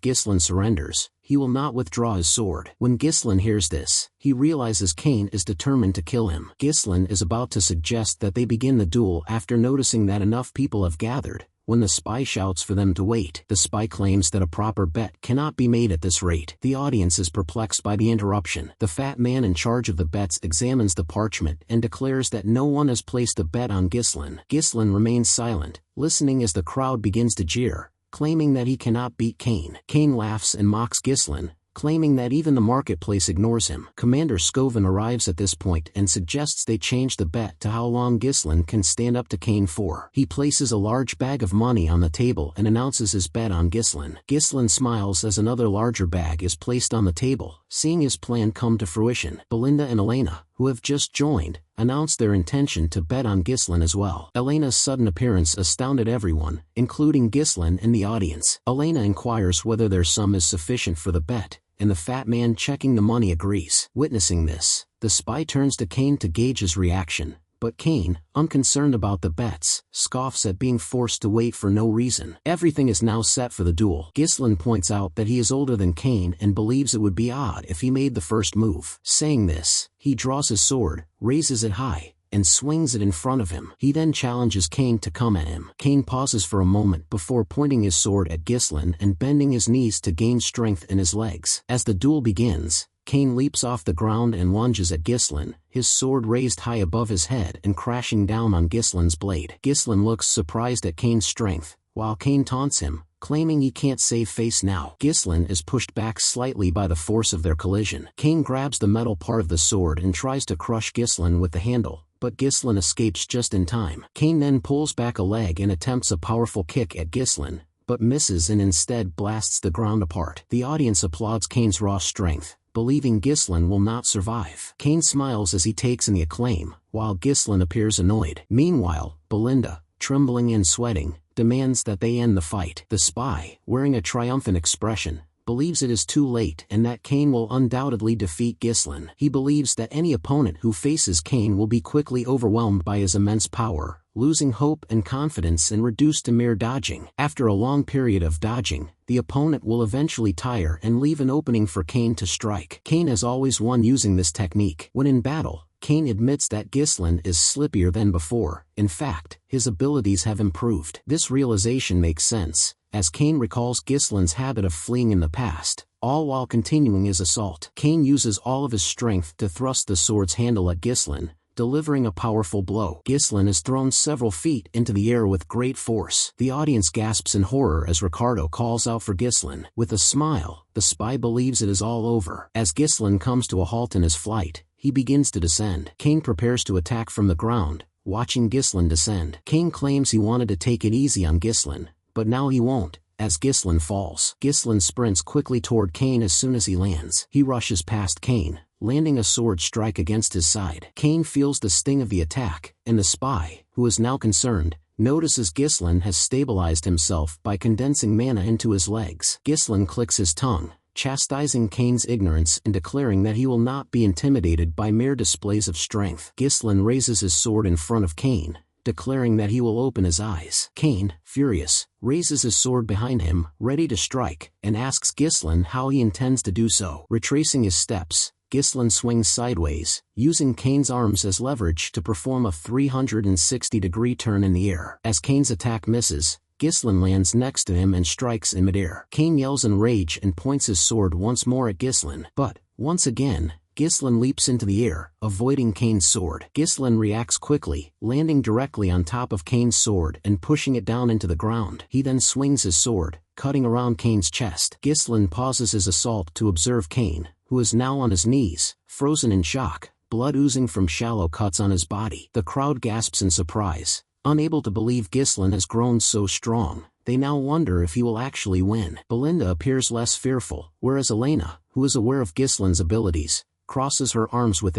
Ghislain surrenders, he will not withdraw his sword. When Ghislain hears this, he realizes Cain is determined to kill him. Ghislain is about to suggest that they begin the duel after noticing that enough people have gathered, when the spy shouts for them to wait. The spy claims that a proper bet cannot be made at this rate. The audience is perplexed by the interruption. The fat man in charge of the bets examines the parchment and declares that no one has placed a bet on Ghislain. Ghislain remains silent, listening as the crowd begins to jeer, claiming that he cannot beat Cain. Cain laughs and mocks Ghislain, claiming that even the marketplace ignores him. Commander Scoven arrives at this point and suggests they change the bet to how long Ghislain can stand up to Cain for. He places a large bag of money on the table and announces his bet on Ghislain. Ghislain smiles as another larger bag is placed on the table, seeing his plan come to fruition. Belinda and Elena, who have just joined, announce their intention to bet on Ghislain as well. Elena's sudden appearance astounded everyone, including Ghislain and the audience. Elena inquires whether their sum is sufficient for the bet, and the fat man checking the money agrees. Witnessing this, the spy turns to Cain to gauge his reaction, but Cain, unconcerned about the bets, scoffs at being forced to wait for no reason. Everything is now set for the duel. Ghislain points out that he is older than Cain and believes it would be odd if he made the first move. Saying this, he draws his sword, raises it high, and swings it in front of him. He then challenges Cain to come at him. Cain pauses for a moment before pointing his sword at Ghislain and bending his knees to gain strength in his legs. As the duel begins, Cain leaps off the ground and lunges at Ghislain, his sword raised high above his head and crashing down on Ghislain's blade. Ghislain looks surprised at Cain's strength, while Cain taunts him, claiming he can't save face now. Ghislain is pushed back slightly by the force of their collision. Cain grabs the metal part of the sword and tries to crush Ghislain with the handle, but Ghislain escapes just in time. Cain then pulls back a leg and attempts a powerful kick at Ghislain, but misses and instead blasts the ground apart. The audience applauds Cain's raw strength, believing Ghislain will not survive. Cain smiles as he takes in the acclaim, while Ghislain appears annoyed. Meanwhile, Belinda, trembling and sweating, demands that they end the fight. The spy, wearing a triumphant expression, believes it is too late and that Cain will undoubtedly defeat Ghislain. He believes that any opponent who faces Cain will be quickly overwhelmed by his immense power, losing hope and confidence and reduced to mere dodging. After a long period of dodging, the opponent will eventually tire and leave an opening for Cain to strike. Cain has always won using this technique. When in battle, Cain admits that Ghislain is slippier than before. In fact, his abilities have improved. This realization makes sense, as Cain recalls Ghislain's habit of fleeing in the past, all while continuing his assault. Cain uses all of his strength to thrust the sword's handle at Ghislain, delivering a powerful blow. Ghislain is thrown several feet into the air with great force. The audience gasps in horror as Ricardo calls out for Ghislain. With a smile, the spy believes it is all over. As Ghislain comes to a halt in his flight, he begins to descend. Cain prepares to attack from the ground, watching Ghislain descend. Cain claims he wanted to take it easy on Ghislain, but now he won't, as Ghislain falls. Ghislain sprints quickly toward Cain as soon as he lands. He rushes past Cain, landing a sword strike against his side. Cain feels the sting of the attack, and the spy, who is now concerned, notices Ghislain has stabilized himself by condensing mana into his legs. Ghislain clicks his tongue, chastising Cain's ignorance and declaring that he will not be intimidated by mere displays of strength. Ghislain raises his sword in front of Cain, declaring that he will open his eyes. Cain, furious, raises his sword behind him, ready to strike, and asks Ghislain how he intends to do so. Retracing his steps, Ghislain swings sideways, using Kane's arms as leverage to perform a 360-degree turn in the air. As Kane's attack misses, Ghislain lands next to him and strikes in midair. Kane yells in rage and points his sword once more at Ghislain, but, once again, Ghislain leaps into the air, avoiding Kane's sword. Ghislain reacts quickly, landing directly on top of Kane's sword and pushing it down into the ground. He then swings his sword, cutting around Kane's chest. Ghislain pauses his assault to observe Kane, who is now on his knees, frozen in shock, blood oozing from shallow cuts on his body. The crowd gasps in surprise, unable to believe Ghislain has grown so strong. They now wonder if he will actually win. Belinda appears less fearful, whereas Elena, who is aware of Ghislain's abilities, crosses her arms with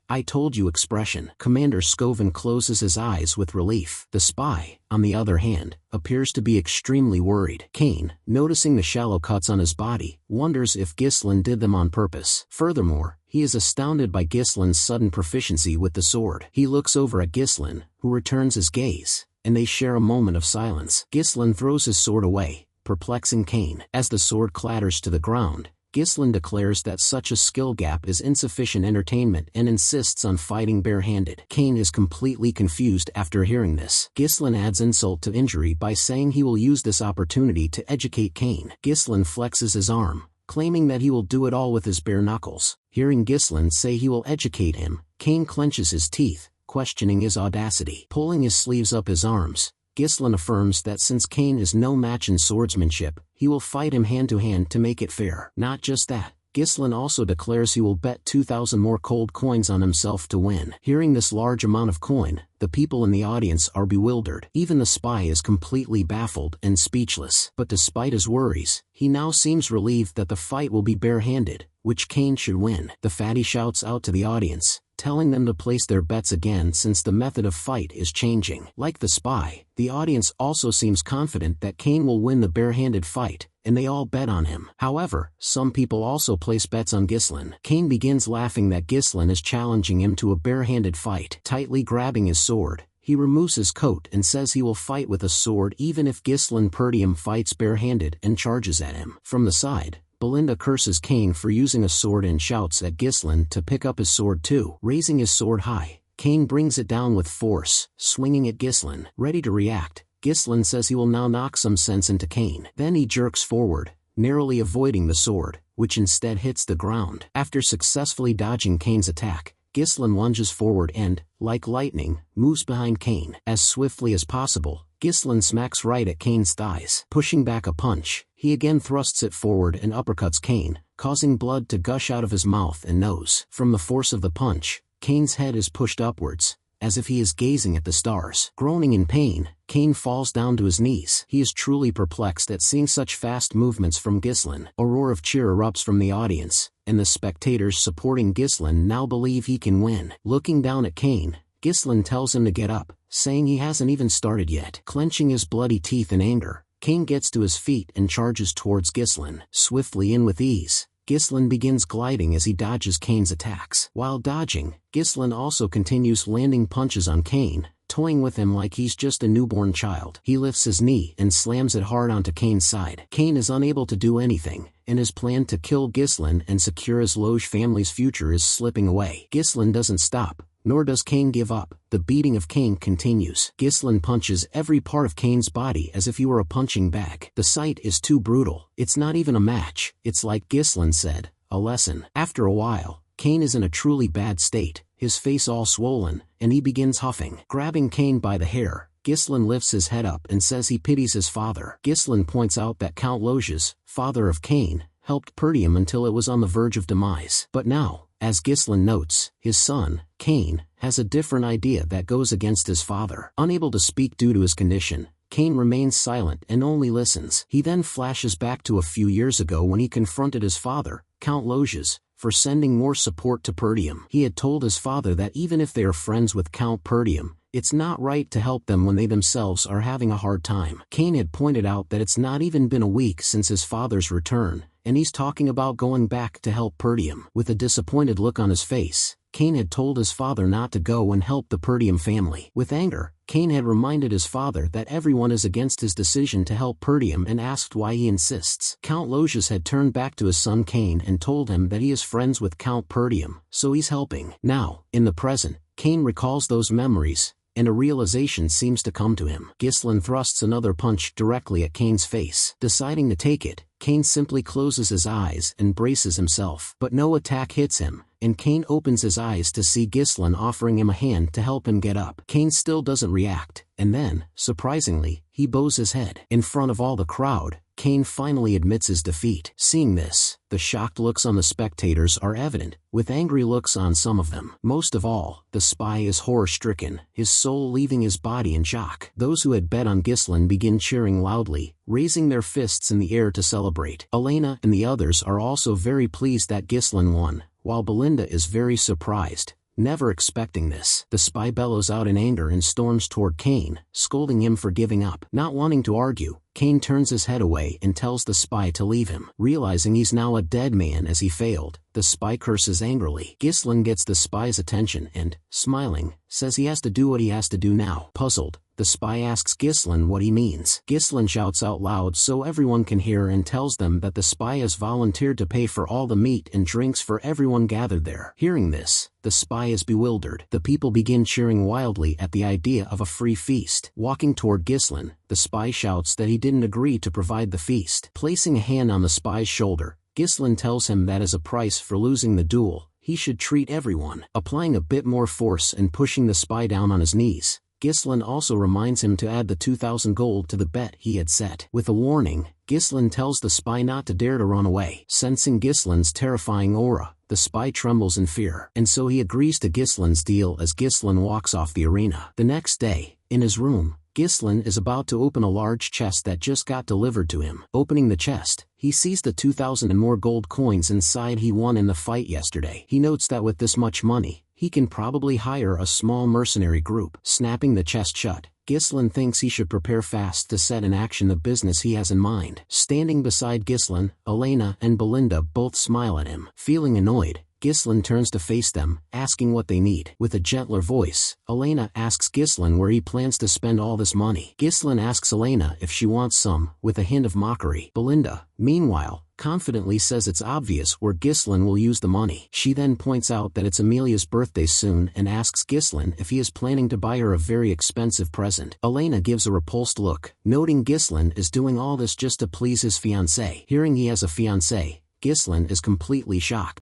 "I told you" expression. Commander Scovin closes his eyes with relief. The spy, on the other hand, appears to be extremely worried. Kane, noticing the shallow cuts on his body, wonders if Ghislain did them on purpose. Furthermore, he is astounded by Ghislain's sudden proficiency with the sword. He looks over at Ghislain, who returns his gaze, and they share a moment of silence. Ghislain throws his sword away, perplexing Kane. As the sword clatters to the ground, Ghislain declares that such a skill gap is insufficient entertainment and insists on fighting barehanded. Kane is completely confused after hearing this. Ghislain adds insult to injury by saying he will use this opportunity to educate Kane. Ghislain flexes his arm, claiming that he will do it all with his bare knuckles. Hearing Ghislain say he will educate him, Kane clenches his teeth, questioning his audacity. Pulling his sleeves up his arms, Ghislain affirms that since Kane is no match in swordsmanship, he will fight him hand-to-hand to make it fair. Not just that, Ghislain also declares he will bet 2,000 more gold coins on himself to win. Hearing this large amount of coin, the people in the audience are bewildered. Even the spy is completely baffled and speechless. But despite his worries, he now seems relieved that the fight will be barehanded, which Kane should win. The fatty shouts out to the audience, telling them to place their bets again since the method of fight is changing. Like the spy, the audience also seems confident that Kane will win the barehanded fight, and they all bet on him. However, some people also place bets on Ghislain. Kane begins laughing that Ghislain is challenging him to a barehanded fight. Tightly grabbing his sword, he removes his coat and says he will fight with a sword even if Ghislain Perdium fights barehanded and charges at him. From the side, Belinda curses Kane for using a sword and shouts at Ghislain to pick up his sword too. Raising his sword high, Kane brings it down with force, swinging at Ghislain. Ready to react, Ghislain says he will now knock some sense into Kane. Then he jerks forward, narrowly avoiding the sword, which instead hits the ground. After successfully dodging Kane's attack, Ghislain lunges forward and, like lightning, moves behind Kane. As swiftly as possible, Ghislain smacks right at Kane's thighs. Pushing back a punch, he again thrusts it forward and uppercuts Kane, causing blood to gush out of his mouth and nose. From the force of the punch, Kane's head is pushed upwards, as if he is gazing at the stars. Groaning in pain, Kane falls down to his knees. He is truly perplexed at seeing such fast movements from Ghislain. A roar of cheer erupts from the audience, and the spectators supporting Ghislain now believe he can win. Looking down at Kane, Ghislain tells him to get up, saying he hasn't even started yet. Clenching his bloody teeth in anger, Kane gets to his feet and charges towards Ghislain. Swiftly and with ease, Ghislain begins gliding as he dodges Kane's attacks. While dodging, Ghislain also continues landing punches on Kane, toying with him like he's just a newborn child. He lifts his knee and slams it hard onto Kane's side. Kane is unable to do anything, and his plan to kill Ghislain and secure his Loge family's future is slipping away. Ghislain doesn't stop, nor does Kane give up. The beating of Kane continues. Ghislain punches every part of Kane's body as if he were a punching bag. The sight is too brutal. It's not even a match. It's like Ghislain said, a lesson. After a while, Kane is in a truly bad state, his face all swollen, and he begins huffing. Grabbing Kane by the hair, Ghislain lifts his head up and says he pities his father. Ghislain points out that Count Loges, father of Kane, helped Perdium until it was on the verge of demise. But now, as Ghislain notes, his son, Kane, has a different idea that goes against his father. Unable to speak due to his condition, Kane remains silent and only listens. He then flashes back to a few years ago when he confronted his father, Count Loges, for sending more support to Perdium. He had told his father that even if they are friends with Count Perdium, it's not right to help them when they themselves are having a hard time. Kane had pointed out that it's not even been a week since his father's return, and he's talking about going back to help Perdium. With a disappointed look on his face, Cain had told his father not to go and help the Perdium family. With anger, Cain had reminded his father that everyone is against his decision to help Perdium and asked why he insists. Count Logis had turned back to his son Cain and told him that he is friends with Count Perdium, so he's helping. Now, in the present, Cain recalls those memories, and a realization seems to come to him. Ghislain thrusts another punch directly at Cain's face. Deciding to take it, Cain simply closes his eyes and braces himself. But no attack hits him, and Cain opens his eyes to see Ghislain offering him a hand to help him get up. Cain still doesn't react, and then, surprisingly, he bows his head. In front of all the crowd, Cain finally admits his defeat. Seeing this, the shocked looks on the spectators are evident, with angry looks on some of them. Most of all, the spy is horror-stricken, his soul leaving his body in shock. Those who had bet on Ghislain begin cheering loudly, raising their fists in the air to celebrate. Elena and the others are also very pleased that Ghislain won, while Belinda is very surprised, never expecting this. The spy bellows out in anger and storms toward Cain, scolding him for giving up. Not wanting to argue, Cain turns his head away and tells the spy to leave him. Realizing he's now a dead man as he failed, the spy curses angrily. Ghislain gets the spy's attention and, smiling, says he has to do what he has to do now. Puzzled, the spy asks Ghislain what he means. Ghislain shouts out loud so everyone can hear and tells them that the spy has volunteered to pay for all the meat and drinks for everyone gathered there. Hearing this, the spy is bewildered. The people begin cheering wildly at the idea of a free feast. Walking toward Ghislain, the spy shouts that he didn't agree to provide the feast. Placing a hand on the spy's shoulder, Ghislain tells him that as a price for losing the duel, he should treat everyone. Applying a bit more force and pushing the spy down on his knees, Ghislain also reminds him to add the 2,000 gold to the bet he had set. With a warning, Ghislain tells the spy not to dare to run away. Sensing Ghislain's terrifying aura, the spy trembles in fear, and so he agrees to Ghislain's deal as Ghislain walks off the arena. The next day, in his room, Ghislain is about to open a large chest that just got delivered to him. Opening the chest, he sees the 2,000 and more gold coins inside he won in the fight yesterday. He notes that with this much money, he can probably hire a small mercenary group. Snapping the chest shut, Ghislain thinks he should prepare fast to set in action the business he has in mind. Standing beside Ghislain, Elena and Belinda both smile at him. Feeling annoyed, Ghislain turns to face them, asking what they need. With a gentler voice, Elena asks Ghislain where he plans to spend all this money. Ghislain asks Elena if she wants some, with a hint of mockery. Belinda, meanwhile, confidently says it's obvious where Ghislain will use the money. She then points out that it's Amelia's birthday soon and asks Ghislain if he is planning to buy her a very expensive present. Elena gives a repulsed look, noting Ghislain is doing all this just to please his fiancée. Hearing he has a fiancée, Ghislain is completely shocked.